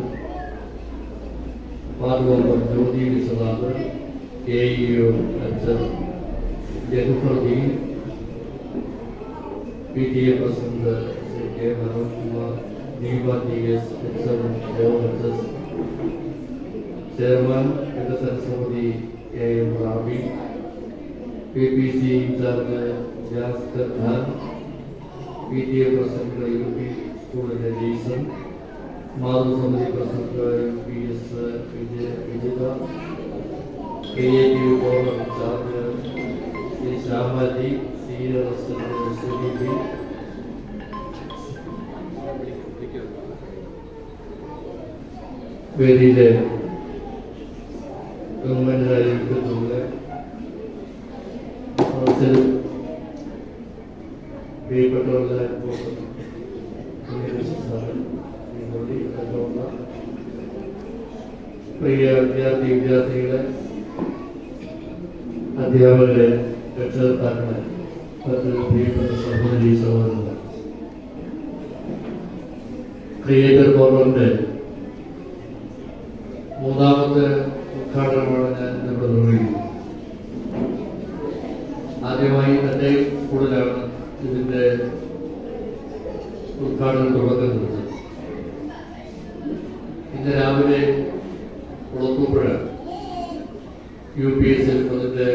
[SPEAKER 4] ward member Jyothi Vishwanath, AEO ജനുഫർദി, PTA president Shri K. Manoj Kumar, Deepa TS, HM chairman വികസന സമിതി AM Rabi, PPC in charge Jaskar Khan, PTA president UP സ്കൂളിന്റെ ജെയ്സൺ, മാതൃസമിതി president UPS Vijitha, creative forum in charge Shri Shyamaji, senior assistant Sunidhi, വേദിയിലെ ഗവൺമെന്റിനായ വിദ്യാർത്ഥികളെ, പ്രിയപ്പെട്ടവരുടെ പ്രിയ വിദ്യാർത്ഥികളെ, അധ്യാപകരെ, രക്ഷകർത്താക്കളെ, മറ്റ് പ്രിയപ്പെട്ട സഹോദരീ സഹോദരന്മാർ, ക്രിയേറ്റർ ഫോറമിന്റെ 3ാമത്തെ ഉദ്ഘാടനമാണ് ഞാൻ ഇവിടെ നിർവഹിക്കുന്നത്. ആദ്യമായി എൻ്റെ സ്കൂളിലാണ് ഇതിന്റെ ഉദ്ഘാടനം തുടങ്ങുന്നത്. ഇന്ന് രാവിലെ കുളത്തൂപ്പുഴ UPS അതിന്റെ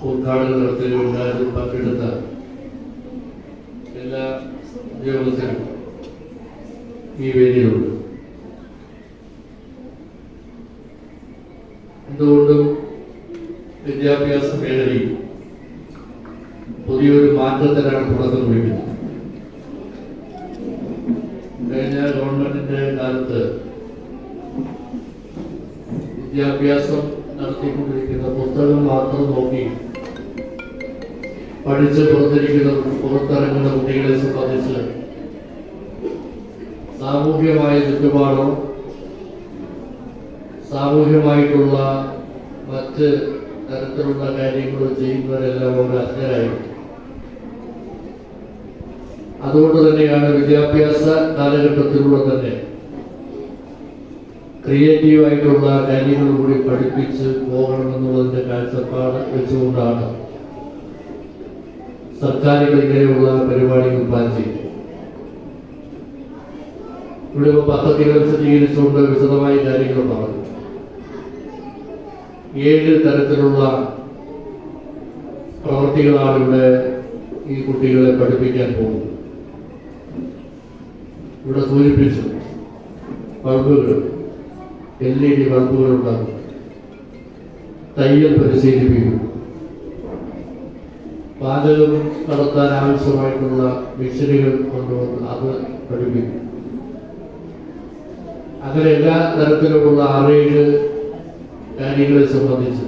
[SPEAKER 4] ഉദ്ഘാടനം നടത്തുകയുണ്ടായത് പങ്കെടുത്ത എല്ലാ ഉദ്യോഗസ്ഥരും ഈ വേദിയിലുണ്ട്. എന്തുകൊണ്ടും വിദ്യാഭ്യാസ മേഖലയിൽ പുതിയൊരു മാറ്റത്തിനാണ് തുടക്കം കുറിക്കുന്നത്. കഴിഞ്ഞ ഗവൺമെന്റിന്റെ കാലത്ത് വിദ്യാഭ്യാസം നടത്തിക്കൊണ്ടിരിക്കുന്ന പുസ്തകം മാത്രം നോക്കി പഠിച്ച് പുറത്തിറങ്ങുന്ന കുട്ടികളെ സംബന്ധിച്ച് സാമൂഹ്യമായ ചുറ്റുപാടോ സാമൂഹ്യമായിട്ടുള്ള മറ്റ് തരത്തിലുള്ള കാര്യങ്ങൾ ചെയ്യുന്നവരെല്ലാം അവർ അജ്ഞരായി. അതുകൊണ്ട് തന്നെയാണ് വിദ്യാഭ്യാസ കാലഘട്ടത്തിലൂടെ തന്നെ ക്രിയേറ്റീവായിട്ടുള്ള കാര്യങ്ങൾ കൂടി പഠിപ്പിച്ച് പോകണമെന്നുള്ളതിന്റെ കാഴ്ചപ്പാട് വെച്ചുകൊണ്ടാണ് സർക്കാരുകൾ ഇങ്ങനെയുള്ള പരിപാടികൾ പ്ലാൻ ചെയ്യും. ഇവിടെ ഇപ്പോൾ പദ്ധതികൾ വിശദീകരിച്ചുകൊണ്ട് വിശദമായ കാര്യങ്ങൾ പറഞ്ഞു. 7 തരത്തിലുള്ള പ്രവർത്തികളാണ് ഇവിടെ ഈ കുട്ടികളെ പഠിപ്പിക്കാൻ പോകുന്നത്. ഇവിടെ സൂചിപ്പിച്ചു ബൾബുകൾ, LED ബൾബുകൾ ഉണ്ടാകും, തയ്യൽ പരിശീലിപ്പിക്കും, പാചകം നടത്താൻ ആവശ്യമായിട്ടുള്ള മിഷനുകൾ കൊണ്ടുവന്ന് അത് പഠിപ്പിക്കും. അങ്ങനെ എല്ലാ തരത്തിലുമുള്ള 6-7 കാര്യങ്ങളെ സംബന്ധിച്ച്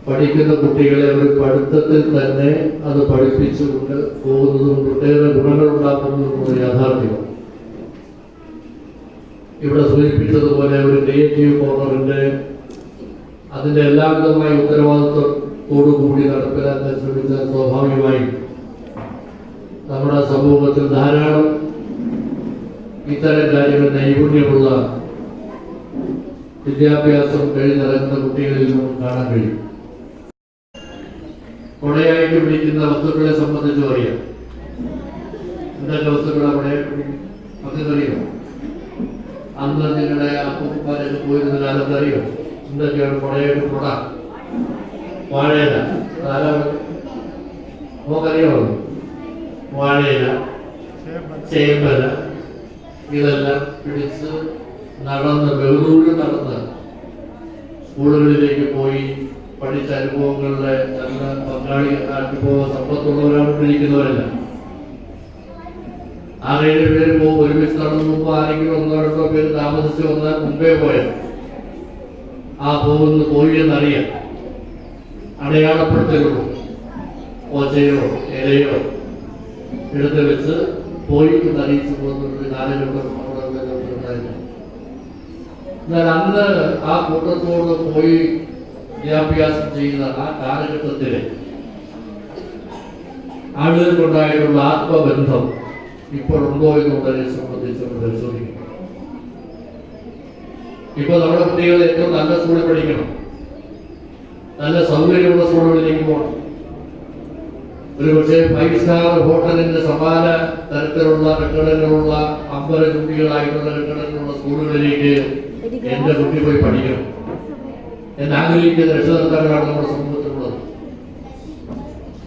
[SPEAKER 4] പഠിക്കുന്ന കുട്ടികളെ അവർ പഠിത്തത്തിൽ തന്നെ അത് പഠിപ്പിച്ചുകൊണ്ട് പോകുന്നതും പ്രത്യേക ഗുണങ്ങൾ ഉണ്ടാക്കുന്നതും യാഥാർത്ഥ്യമാണ്. ഇവിടെ സൂചിപ്പിച്ചതുപോലെ ഒരു ക്രിയേറ്റീവ് കോർണറിന്റെ അതിന്റെ എല്ലാവിധമായ ഉത്തരവാദിത്വത്തോടുകൂടി നടപ്പിലാക്കാൻ ശ്രമിച്ചാൽ സ്വാഭാവികമായും നമ്മുടെ സമൂഹത്തിൽ ധാരാളം ഇത്തരം കാര്യങ്ങൾ നൈപുണ്യമുള്ള വിദ്യാഭ്യാസം കഴിഞ്ഞിറങ്ങുന്ന കുട്ടികളിൽ നമുക്ക് കാണാൻ കഴിയും. കൊടയായിട്ട് പിടിക്കുന്ന വസ്തുക്കളെ സംബന്ധിച്ചും അറിയാം. എന്തൊക്കെ വസ്തുക്കളാണ് കൊടയായിട്ട് അറിയാം? അന്ന് നിങ്ങളുടെ അപ്പൂപ്പന്മാരൊക്കെ പോയിരുന്ന കാലത്ത് അറിയോ എന്തൊക്കെയാണ് കൊടയായിട്ട്? കൊട, വാഴയില, ധാരാളം നമുക്കറിയാമോ? വാഴയില, ചേമ്പല, ഇതെല്ലാം പിടിച്ച് നടന്ന് ബഹുദൂരം നടന്ന് സ്കൂളുകളിലേക്ക് പോയി പഠിച്ച അനുഭവങ്ങളുടെ നല്ല പങ്കാളി അനുഭവ സമ്പത്തുള്ളവരാണ് പിടിക്കുന്നവരല്ല. 6-7 പേര് പോകും, ഒരുമിച്ച് നടന്നു പോകുമ്പോൾ ആരെങ്കിലും 1-2 പേര് താമസിച്ച് വന്നാൽ മുമ്പേ പോയത് ആ പോയി എന്നറിയാം. അടയാളപ്പെടുത്തലുള്ളൂ. ഓച്ചയോ ഇലയോ എടുത്ത് വെച്ച് പോയി എന്നറിയിച്ചു പോകുന്ന കാലഘട്ടം ഉണ്ടായിരുന്നു. എന്നാൽ അന്ന് ആ കൂട്ടത്തോട് പോയി വിദ്യാഭ്യാസം ചെയ്യുന്ന ആ കാലഘട്ടത്തിലെ ആളുകൾക്കുണ്ടായിട്ടുള്ള ആത്മബന്ധം ഇപ്പോഴുണ്ടോ എന്നുള്ളതിനെ സംബന്ധിച്ച് നമ്മൾ പരിശോധിക്കണം. ഇപ്പൊ നമ്മുടെ കുട്ടികൾ ഏറ്റവും നല്ല സ്കൂളിൽ പഠിക്കണം, നല്ല സൗകര്യമുള്ള സ്കൂളുകളിലേക്ക് പോകണം. ഒരു പക്ഷേ 5 സ്റ്റാർ ഹോട്ടലിന്റെ സമാന തരത്തിലുള്ള കെട്ടിടങ്ങളുള്ള അമ്പലചുണ്ടികളായിട്ടുള്ള കെട്ടിടങ്ങളുള്ള സ്കൂളുകളിലേക്ക് എന്റെ കുട്ടി പോയി പഠിക്കണം എന്നാഗ്രഹിക്കുന്ന രക്ഷകർത്താക്കളാണ് നമ്മുടെ സമൂഹത്തിലുള്ളത്.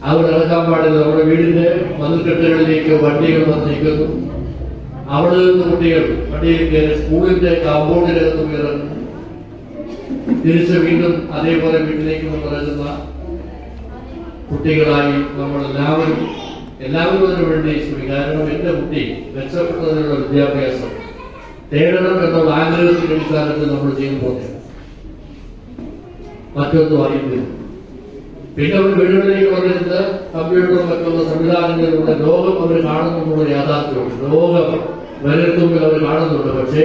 [SPEAKER 4] അവർ നടക്കാൻ പാടില്ല. നമ്മുടെ വീടിന്റെ മതിൽക്കെട്ടുകളിലേക്ക് വണ്ടികൾ വന്നിരിക്കുന്നു. അവിടെ നിന്ന് കുട്ടികൾ വണ്ടിയിൽ കയറി സ്കൂളിന്റെ കാമ്പൗണ്ടിനകത്ത് ഇറങ്ങും. തിരിച്ച് വീണ്ടും അതേപോലെ വീട്ടിലേക്ക് വന്നിറങ്ങുന്ന കുട്ടികളായി നമ്മളെല്ലാവരും അതിനു വേണ്ടി ശ്രമിക്കും. കാരണം എന്റെ കുട്ടി മെച്ചപ്പെട്ടതിനുള്ള വിദ്യാഭ്യാസം തേടണം എന്നുള്ള ആഗ്രഹത്തിന്റെ അടിസ്ഥാനത്തിൽ നമ്മൾ ചെയ്യുമ്പോൾ മറ്റൊന്നും അറിയുന്നില്ല. പിന്നെ അവർ വീടുകളിലേക്ക് വന്നിരുന്ന് കമ്പ്യൂട്ടറും മറ്റുള്ള സംവിധാനങ്ങളിലൂടെ ലോകം അവർ കാണുന്നുള്ള യാഥാർത്ഥ്യമുണ്ട്. ലോകം വിരൽത്തുമ്പിൽ അവർ കാണുന്നുണ്ട്. പക്ഷേ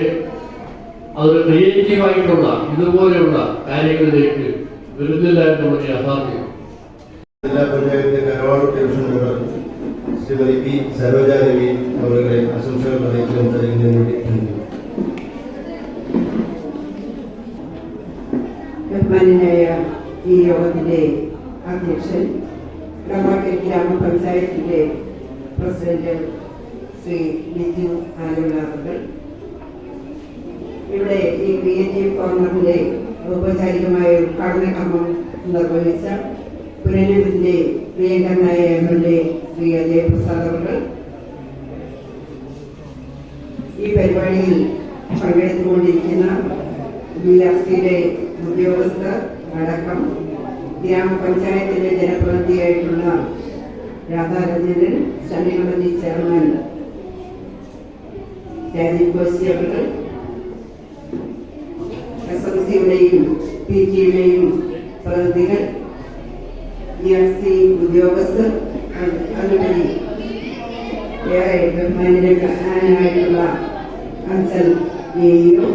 [SPEAKER 4] അതൊരു ക്രിയേറ്റീവായിട്ടുള്ള ഇതുപോലെയുള്ള കാര്യങ്ങളിലേക്ക് വരുന്നില്ല എന്നുള്ള യാഥാർത്ഥ്യം.
[SPEAKER 2] ജില്ലാ panchayat Karavaloor division member Shrimati P Saroja Ravi അവരുടെ ആശംസകൾ അറിയിച്ചു സംസാരിക്കുന്നതിന് വേണ്ടി
[SPEAKER 3] ബഹുമാന്യനായ ഈ യോഗത്തിന്റെ അധ്യക്ഷൻ കടമ്പാക്കൽ ഗ്രാമപഞ്ചായത്തിന്റെ പ്രസിഡന്റ് ശ്രീ ലിജു ആലുള്ളാറുകൾ, ഇവിടെ ഈ ക്രിയേറ്റീവ് കോർണറിന്റെ ഔപചാരികമായ ഉദ്ഘാടന കർമ്മം നിർവഹിച്ച പുനലൂരിന്റെ പ്രിയങ്കരനായ MLA ശ്രീ അജയ് പ്രസാദ് അവർ, ഈ പരിപാടിയിൽ പങ്കെടുത്തുകൊണ്ടിരിക്കുന്ന BRCയുടെ ഉദ്യോഗസ്ഥർ അടക്കം ഗ്രാമപഞ്ചായത്തിന്റെ ജനപ്രതിനിധിയായിട്ടുള്ള Radharanjanan, standing committee chairman Rajeev Koshy അവർ, SMCയുടെയും PTയുടെയും പ്രതിനിധികൾ, BRC ഉദ്യോഗസ്ഥർ, അതുവഴി ഏറെ ബഹുമാന്യനായിട്ടുള്ള അഞ്ചൽ AEO,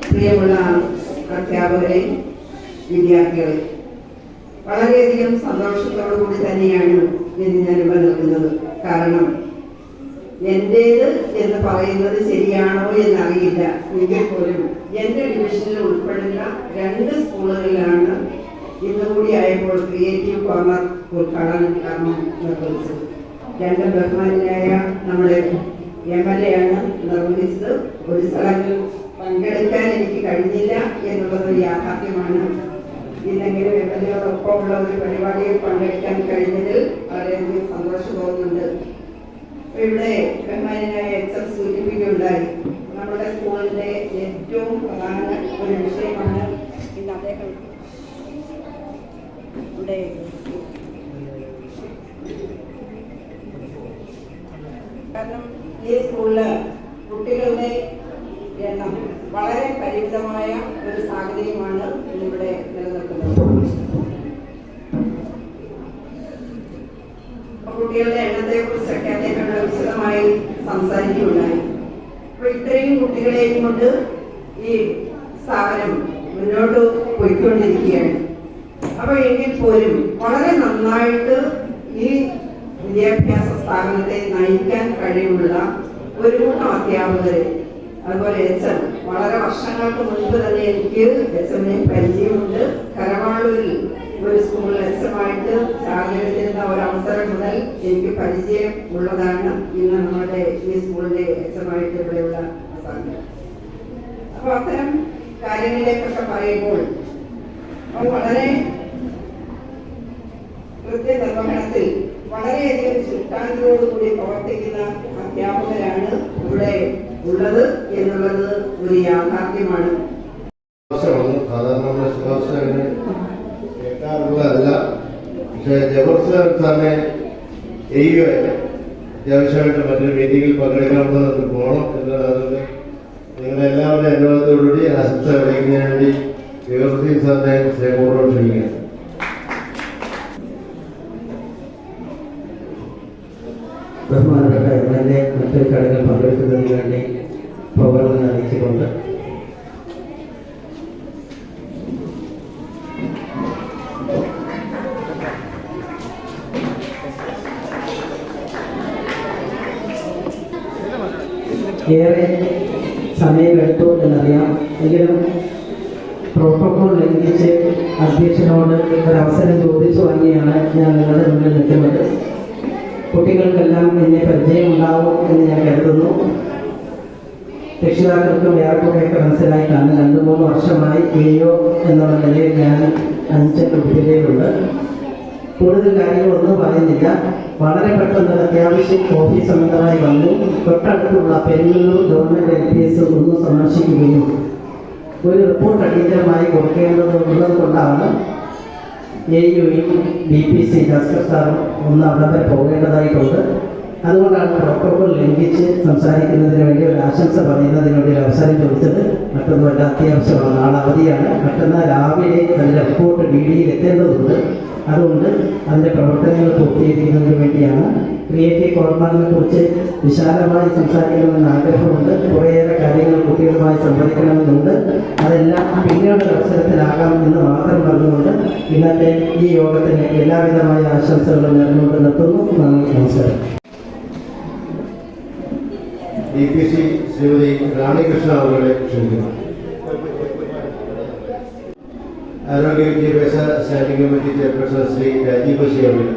[SPEAKER 3] പ്രിയമുള്ള അധ്യാപകരെ, വിദ്യാർത്ഥികളെ, വളരെയധികം സന്തോഷത്തോടു കൂടി തന്നെയാണ് ഇതിന് ഞാൻ നൽകുന്നത്. കാരണം എന്റേത് എന്ന് പറയുന്നത് ശരിയാണോ എന്നറിയില്ല. എങ്കിൽ പോലും എന്റെ ഡിവിഷനിൽ ഉൾപ്പെടുന്ന 2 സ്കൂളുകളിലാണ്
[SPEAKER 5] ഇന്നുകൂടി ആയപ്പോൾ ക്രിയേറ്റീവ് കോർണർ ഉദ്ഘാടനം കർമ്മം നിർവഹിച്ചു. രണ്ട് ബഹുമാനായ നമ്മുടെ MLA ആണ് നിർവഹിച്ചത്. ഒരു സ്ഥലങ്ങളിൽ പങ്കെടുക്കാൻ എനിക്ക് കഴിഞ്ഞില്ല എന്നുള്ളത് ഒരു യാഥാർത്ഥ്യമാണ്. ഇല്ലെങ്കിലും MLAയോടൊപ്പമുള്ള ഒരു പരിപാടിയിൽ പങ്കെടുക്കാൻ കഴിഞ്ഞതിൽ വളരെയധികം സന്തോഷം തോന്നുന്നുണ്ട്. ഇവിടെ ബഹുമാനായ HM സൂചിപ്പിക്കുകയുണ്ടായി, നമ്മുടെ സ്കൂളിന്റെ ഏറ്റവും പ്രധാന ഒരു വിഷയമാണ് ഇന്ന് അദ്ദേഹം ഇവിടെ കാരണം ഈ സ്കൂളില് കുട്ടികളുടെ എണ്ണം വളരെ പരിമിതമായ ഒരു സാഹചര്യമാണ് ഇവിടെ നിലനിൽക്കുന്നത്. കുട്ടികളുടെ എണ്ണത്തെ കുറിച്ചൊക്കെ അദ്ദേഹം വിശദമായി സംസാരിക്കുകയുണ്ടായി. അപ്പൊ ഇത്രയും കുട്ടികളെയും കൊണ്ട് ഈ സ്ഥാപനം മുന്നോട്ട് പോയിക്കൊണ്ടിരിക്കുകയാണ്. അപ്പൊ എങ്കിൽ പോലും വളരെ നന്നായിട്ട് ഈ വിദ്യാഭ്യാസ സ്ഥാപനത്തെ നയിക്കാൻ കഴിവുള്ള ഒരു കൂട്ടം അധ്യാപകരെ, അതുപോലെ HM വളരെ വർഷങ്ങൾക്ക് മുൻപ് തന്നെ എനിക്ക് HM-നെ പരിചയമുണ്ട്. കരവാളൂരിൽ ഒരു സ്കൂളിൽ HM-ആയിട്ട് ചാർജെടുത്തിരുന്ന ഒരവസരം മുതൽ എനിക്ക് പരിചയം ഉള്ളതാണ് ഇന്ന് നമ്മുടെ ഈ സ്കൂളിന്റെ HM-ആയിട്ട് ഇവിടെയുള്ള സാധനം. അപ്പൊ അത്തരം കാര്യങ്ങളിലേക്കൊക്കെ പറയുമ്പോൾ വളരെ കൃത്യനിർവഹണത്തിൽ വളരെയധികം ചുറ്റാൻതോടുകൂടി പ്രവർത്തിക്കുന്ന അധ്യാപകരാണ് ഇവിടെ ഉള്ളത് എന്നുള്ളത് ഒരു യാഥാർത്ഥ്യമാണ്.
[SPEAKER 2] സാധാരണ ശുപാർശകൾ കേൾക്കാറുള്ളതല്ല. പക്ഷേ ജബർസാർ സാറിനെ അത്യാവശ്യമായിട്ട് മറ്റൊരു വേദിയിൽ പങ്കെടുക്കാവുന്നത് പോകണം എന്നതാണ് നിങ്ങളെല്ലാവരുടെ അനുഭവത്തോടുകൂടി ആശംസ അറിയിക്കുന്നതിന് വേണ്ടി ജബർസാർ സാറിനെ സ്നേഹപൂർവ്വം ക്ഷണിക്കുകയാണ്.
[SPEAKER 6] ബഹുമാനപ്പെട്ട MLA മറ്റൊരു ചടങ്ങിൽ പങ്കെടുക്കുന്നതിന് വേണ്ടി പ്രോഗ്രാമിൽ അറിയിച്ചിട്ടുണ്ട്. ഏറെ സമയമെടുത്തു എന്നറിയാം. എങ്കിലും പ്രോട്ടോകോൾ ലംഘിച്ച് അധ്യക്ഷനോട് ഒരവസരം ചോദിച്ചു വാങ്ങിയാണ് ഞാൻ നിങ്ങളുടെ മുന്നിൽ നിൽക്കുന്നത്. കുട്ടികൾക്കെല്ലാം എന്നെ പരിചയമുണ്ടാവും എന്ന് ഞാൻ കരുതുന്നു. രക്ഷിതാക്കൾക്കും ഏറെക്കുറെയൊക്കെ മനസ്സിലായിട്ടാണ് 2-3 വർഷമായി AO എന്നുള്ള നിലയിൽ ഞാൻ 5 ജില്ലയിലുണ്ട്. കൂടുതൽ കാര്യങ്ങളൊന്നും പറയുന്നില്ല. വളരെ പെട്ടെന്ന് അത്യാവശ്യം ഓഫീസ് സംബന്ധമായി വന്നു. തൊട്ടടുത്തുള്ള പെരുങ്ങല്ലൂർ ഗവൺമെന്റ് LPS ഒന്ന് സന്ദർശിക്കുകയും ഒരു റിപ്പോർട്ട് അടിയന്തരമായി കൊടുക്കേണ്ടതുള്ളത് കൊണ്ടാണ് AUയും BPC ജാസ്കർ സാറും ഒന്ന് അവിടെ വരെ പോകേണ്ടതായിട്ടുണ്ട്. അതുകൊണ്ടാണ് പ്രോട്ടോകോൾ ലംഘിച്ച് സംസാരിക്കുന്നതിന് വേണ്ടി ഒരു ആശംസ പറയുന്നതിന് വേണ്ടി ഒരു അവസരം ചോദിച്ചത്. മറ്റൊന്നുമല്ല, അത്യാവശ്യമാണ്. നാളെ അവധിയാണ്. മറ്റന്നാൾ രാവിലെ അതിൻ്റെ റിപ്പോർട്ട് DDയിൽ എത്തേണ്ടതുണ്ട്. അതുകൊണ്ട് അതിൻ്റെ പ്രവർത്തനങ്ങൾ പൂർത്തീകരിക്കുന്നതിന് വേണ്ടിയാണ്. ക്രിയേറ്റീവ് കോർണറിനെ കുറിച്ച് വിശാലമായി സംസാരിക്കണമെന്ന് ആഗ്രഹമുണ്ട്. കുറേയേറെ കാര്യങ്ങൾ കുട്ടികളുമായി സംവദിക്കണമെന്നുണ്ട്. അതെല്ലാം പിന്നീട് അവസരത്തിലാകാം എന്ന് മാത്രം പറഞ്ഞുകൊണ്ട് ഇന്നത്തെ ഈ യോഗത്തിന് എല്ലാവിധമായ ആശംസകളും നേർന്നുകൊണ്ട് നിർത്തുന്നു. നന്ദി, നമസ്കാരം.
[SPEAKER 2] DPC ശ്രീമതി റാണികൃഷ്ണ അവരുടെ ക്ഷണിക്കുന്നു. ആരോഗ്യ വിദ്യാഭ്യാസ standing committee chairperson Shri Rajeev Bashi അവരുടെ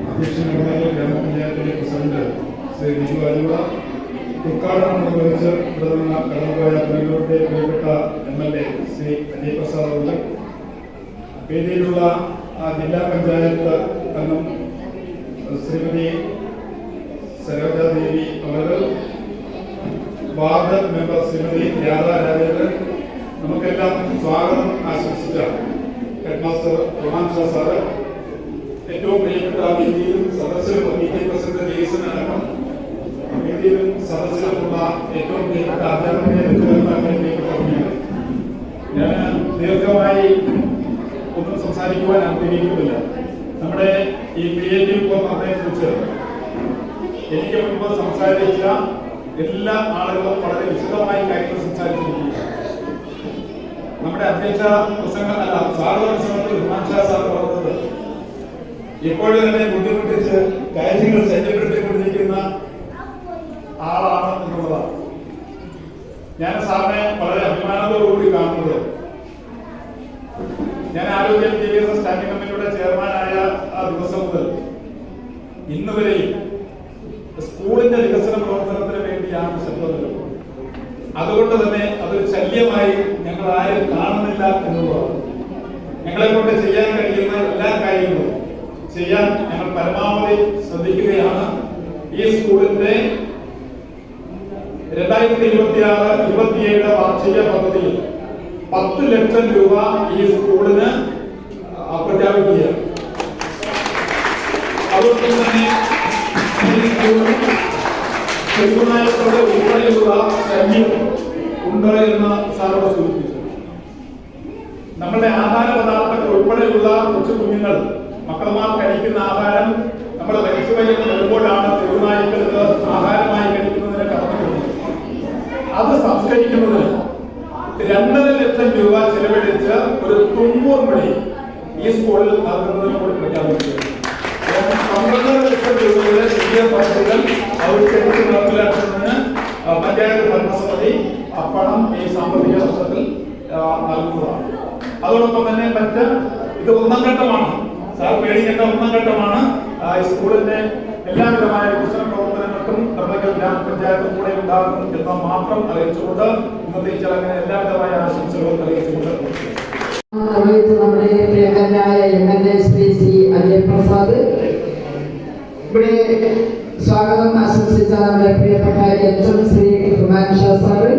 [SPEAKER 7] അധ്യക്ഷനായ ഗ്രാമപഞ്ചായത്തിലെ പ്രസിഡന്റ് ശ്രീ ബിജു അലുവ, ഉദ്ഘാടനം നിർവഹിച്ച് ഇവിടെ നിന്ന് കടന്നുപോയ പുലിയൂരിന്റെ പ്രിയപ്പെട്ട MLA ശ്രീ അജയ് പ്രസാദ് ഉണ്ട്. വേദിയിലുള്ള ജില്ലാ പഞ്ചായത്ത് അംഗം ശ്രീമതി സരോജാദേവി അവർ, വാർഡ് മെമ്പർ ശ്രീമതി രാധാ രാജേന്ദ്രൻ, നമുക്കെല്ലാം സ്വാഗതം ആശംസിച്ച ഹെഡ്മാസ്റ്റർ റൊമാൻ ഷാ സാറ്, ഏറ്റവും പ്രിയപ്പെട്ട വേദിയിലും സദസ്സിലും പ്രസിഡന്റ് ജെയ്സൺ അടക്കം വേദിയിലും സദസ്സിലുമുള്ള ഏറ്റവും പ്രിയപ്പെട്ട അധ്യാപകരെ പ്രിയപ്പെട്ടവരെയാണ്. ഞാൻ ദീർഘമായി ഒന്നും സംസാരിക്കുവാൻ ആഗ്രഹിക്കുന്നില്ല. നമ്മുടെ ഈ ക്രിയേറ്റീവ് കോർണറിനെ കുറിച്ച് എനിക്ക് മുൻപ് സംസാരിച്ച എല്ലാ ആളുകളും വളരെ വിശദമായി കാര്യങ്ങൾ സംസാരിച്ചിരിക്കുകയാണ്. നമ്മുടെ അധ്യക്ഷ പ്രസംഗം സാറുടെ പ്രസംഗത്തിൽ റൊമാൻ ഷാ സാർ പറഞ്ഞത് ഇപ്പോഴും തന്നെ ബുദ്ധിമുട്ടിച്ച് കാര്യങ്ങൾ ശല്യപ്പെടുത്തിക്കൊണ്ടിരിക്കുന്ന ആളാണ് എന്നുള്ളതാണ്. ഞാൻ സാറിനെ വളരെ അഭിമാനത്തോടുകൂടി കാണുന്നത് ആരോഗ്യ വിദ്യാഭ്യാസ സ്റ്റാൻഡിംഗ് കമ്മിറ്റിയുടെ ചെയർമാനായ ആ ദിവസം മുതൽ ഇന്ന് വരെയും സ്കൂളിന്റെ വികസന പ്രവർത്തനത്തിന് വേണ്ടിയാണ് ശ്രദ്ധ നൽകുന്നത്. അതുകൊണ്ട് തന്നെ അതൊരു ശല്യമായി ഞങ്ങൾ ആരും കാണുന്നില്ല എന്നുള്ളതാണ്. ഞങ്ങളെ കൊണ്ട് ചെയ്യാൻ കഴിയുന്ന എല്ലാ കാര്യങ്ങളും ചെയ്യാൻ ഞങ്ങൾ പരമാവധി ശ്രദ്ധിക്കുകയാണ്. ഈ സ്കൂളിന്റെ 2026-27 വാർഷിക പദ്ധതിയിൽ 10 ലക്ഷം രൂപ ഈ സ്കൂളിന് പ്രഖ്യാപിക്കുകയാണ്. അതുകൊണ്ട് തന്നെ ഈ സ്കൂളിൽ ചെറുനായകളുടെ ഉൾപ്പെടെയുള്ള ശല്യം ഉണ്ട് എന്ന് സാറോട് സൂചിപ്പിച്ചു. നമ്മുടെ ആഹാര പദാർത്ഥങ്ങൾ ഉൾപ്പെടെയുള്ള കൊച്ചു കുഞ്ഞുങ്ങൾ മക്കളമാർ കഴിക്കുന്ന ആഹാരം നമ്മൾ വലിച്ചുവയ്ക്കുന്ന വരുമ്പോഴാണ് ചെറുനായ്ക്കൾ ഇത് ആഹാരമായി കഴിക്കുന്നതിന് കടന്നുപോകുന്നത്. അത് സംസ്കരിക്കുന്നതിന് 2.5 ലക്ഷം രൂപ ചെലവഴിച്ച് ഒരു തുമ്പൂർ മണി ഈ സ്കൂളിൽ നൽകുന്നതിന് കൂടി പ്രഖ്യാപിക്കുകയാണ്. 12 ലക്ഷം രൂപയുടെ പുതിയ പദ്ധതികൾ ആവിഷ്കരിച്ച് നടപ്പിലാക്കുന്നതിന് പഞ്ചായത്ത് ഭരണസമിതി പണം ഈ സാമ്പത്തിക വർഷത്തിൽ നൽകുന്നതാണ്. അതോടൊപ്പം തന്നെ ഇത് 1ാം ഘട്ടമാണ്. സാർ പേടിക്കേണ്ട 1ാം ഘട്ടമാണ്. സ്കൂളിന്റെ എല്ലാവിധമായ വികസന പ്രവർത്തനങ്ങൾക്കും നിർമ്മൽ ഗ്രാമപഞ്ചായത്തും കൂടെ ഉണ്ടാകും എന്ന് മാത്രം അറിയിച്ചുകൊണ്ട് ഇന്നത്തെ ഈ ചടങ്ങിന് എല്ലാവിധമായ ആശംസകളും അറിയിച്ചുകൊണ്ട്
[SPEAKER 8] നമ്മുടെ പ്രിയങ്കരനായ MLA ശ്രീ സി അജയപ്രസാദ് ഇവിടെ സ്വാഗതം ആശംസിച്ച നമ്മുടെ പ്രിയപ്പെട്ട HM ശ്രീ റുമാൻ ഷാ സാറ്,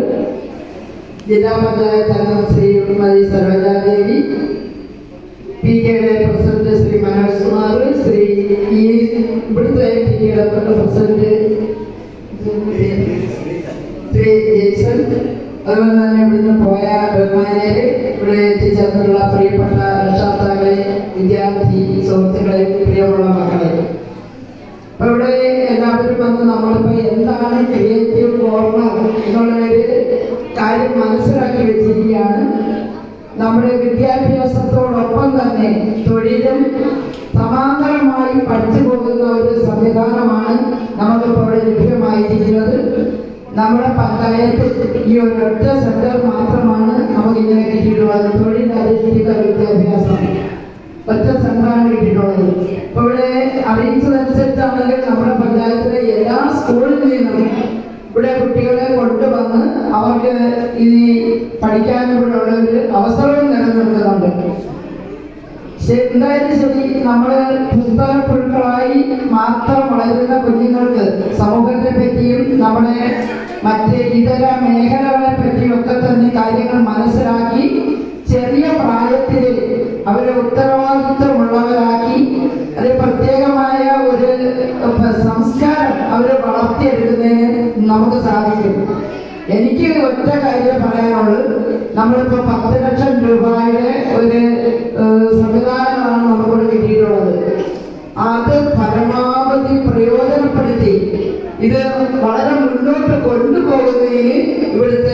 [SPEAKER 8] ജില്ലാ പഞ്ചായത്ത് അംഗം ശ്രീ ശ്രീമതി സരോജാദേവി, PK-യുടെ പ്രസിഡന്റ് ശ്രീ മനോജ് കുമാർ, ഇവിടുത്തെ PK-യുടെ പ്രസിഡന്റ് ശ്രീ ജെയ്സൺ, അതുപോലെ തന്നെ ഇവിടുന്ന് പോയ ബഹുമാനരെ, ഇവിടെ എത്തിച്ചേർന്നുള്ള പ്രിയപ്പെട്ട രക്ഷാകർത്താക്കളെ, വിദ്യാർത്ഥി സുഹൃത്തുക്കളെ, പ്രിയമുള്ള മക്കളെ, അപ്പൊ ഇവിടെ എല്ലാവരും വന്ന് നമ്മളിപ്പോ എന്താണ് ക്രിയേറ്റീവ് കോർണർ എന്നുള്ളൊരു കാര്യം മനസ്സിലാക്കി വെച്ചിരിക്കുകയാണ്. നമ്മുടെ വിദ്യാഭ്യാസത്തോടൊപ്പം തന്നെ തൊഴിലും സമാന്തരമായി പഠിച്ചു പോകുന്ന ഒരു സംവിധാനമാണ് നമുക്കിപ്പോൾ ഇവിടെ ലഭ്യമായിരിക്കുന്നത്. നമ്മുടെ പഞ്ചായത്ത് ഈ ഒരൊറ്റ സെന്റർ മാത്രമാണ് നമുക്കിങ്ങനെ കിട്ടിയിട്ടുള്ളത്. തൊഴിലധിഷ്ഠിത വിദ്യാഭ്യാസം ഒറ്റ സെന്ററാണ് കിട്ടിയിട്ടുള്ളത്. ഇപ്പൊ ഇവിടെ അറിയിച്ചതനുസരിച്ചാണെങ്കിൽ നമ്മുടെ പഞ്ചായത്തിലെ എല്ലാ സ്കൂളിൽ നിന്നും ഇവിടെ കുട്ടികളെ കൊണ്ടുവന്ന് അവർക്ക് ഈ പഠിക്കാനുള്ള ഒരു അവസരവും നിലനിൽക്കുന്നുണ്ട്. എന്തായാലും ശരി, നമ്മൾ പുസ്തകപ്പുഴുക്കളായി മാത്രം വളരുന്ന കുഞ്ഞുങ്ങൾക്ക് സമൂഹത്തെ പറ്റിയും നമ്മുടെ മറ്റ് ഇതര മേഖലകളെ പറ്റിയും ഒക്കെ തന്നെ കാര്യങ്ങൾ മനസ്സിലാക്കി ചെറിയ പ്രായത്തിൽ അവരെ ഉത്തരവാദിത്വമുള്ളവരാക്കി അത് പ്രത്യേകമായ ഒരു സംസ്കാരം അവരെ വളർത്തിയെടുക്കുന്നതിന് നമുക്ക് സാധിക്കും. എനിക്ക് ഒറ്റ കാര്യം പറയാനുള്ളത്, നമ്മളിപ്പോ 10 ലക്ഷം രൂപയുടെ ഒരു സംവിധാനമാണ് നമുക്കിവിടെ കിട്ടിയിട്ടുള്ളത്. അത് പരമാവധി പ്രയോജനപ്പെടുത്തി ഇത് വളരെ മുന്നോട്ട് കൊണ്ടുപോകുന്നതിന് ഇവിടുത്തെ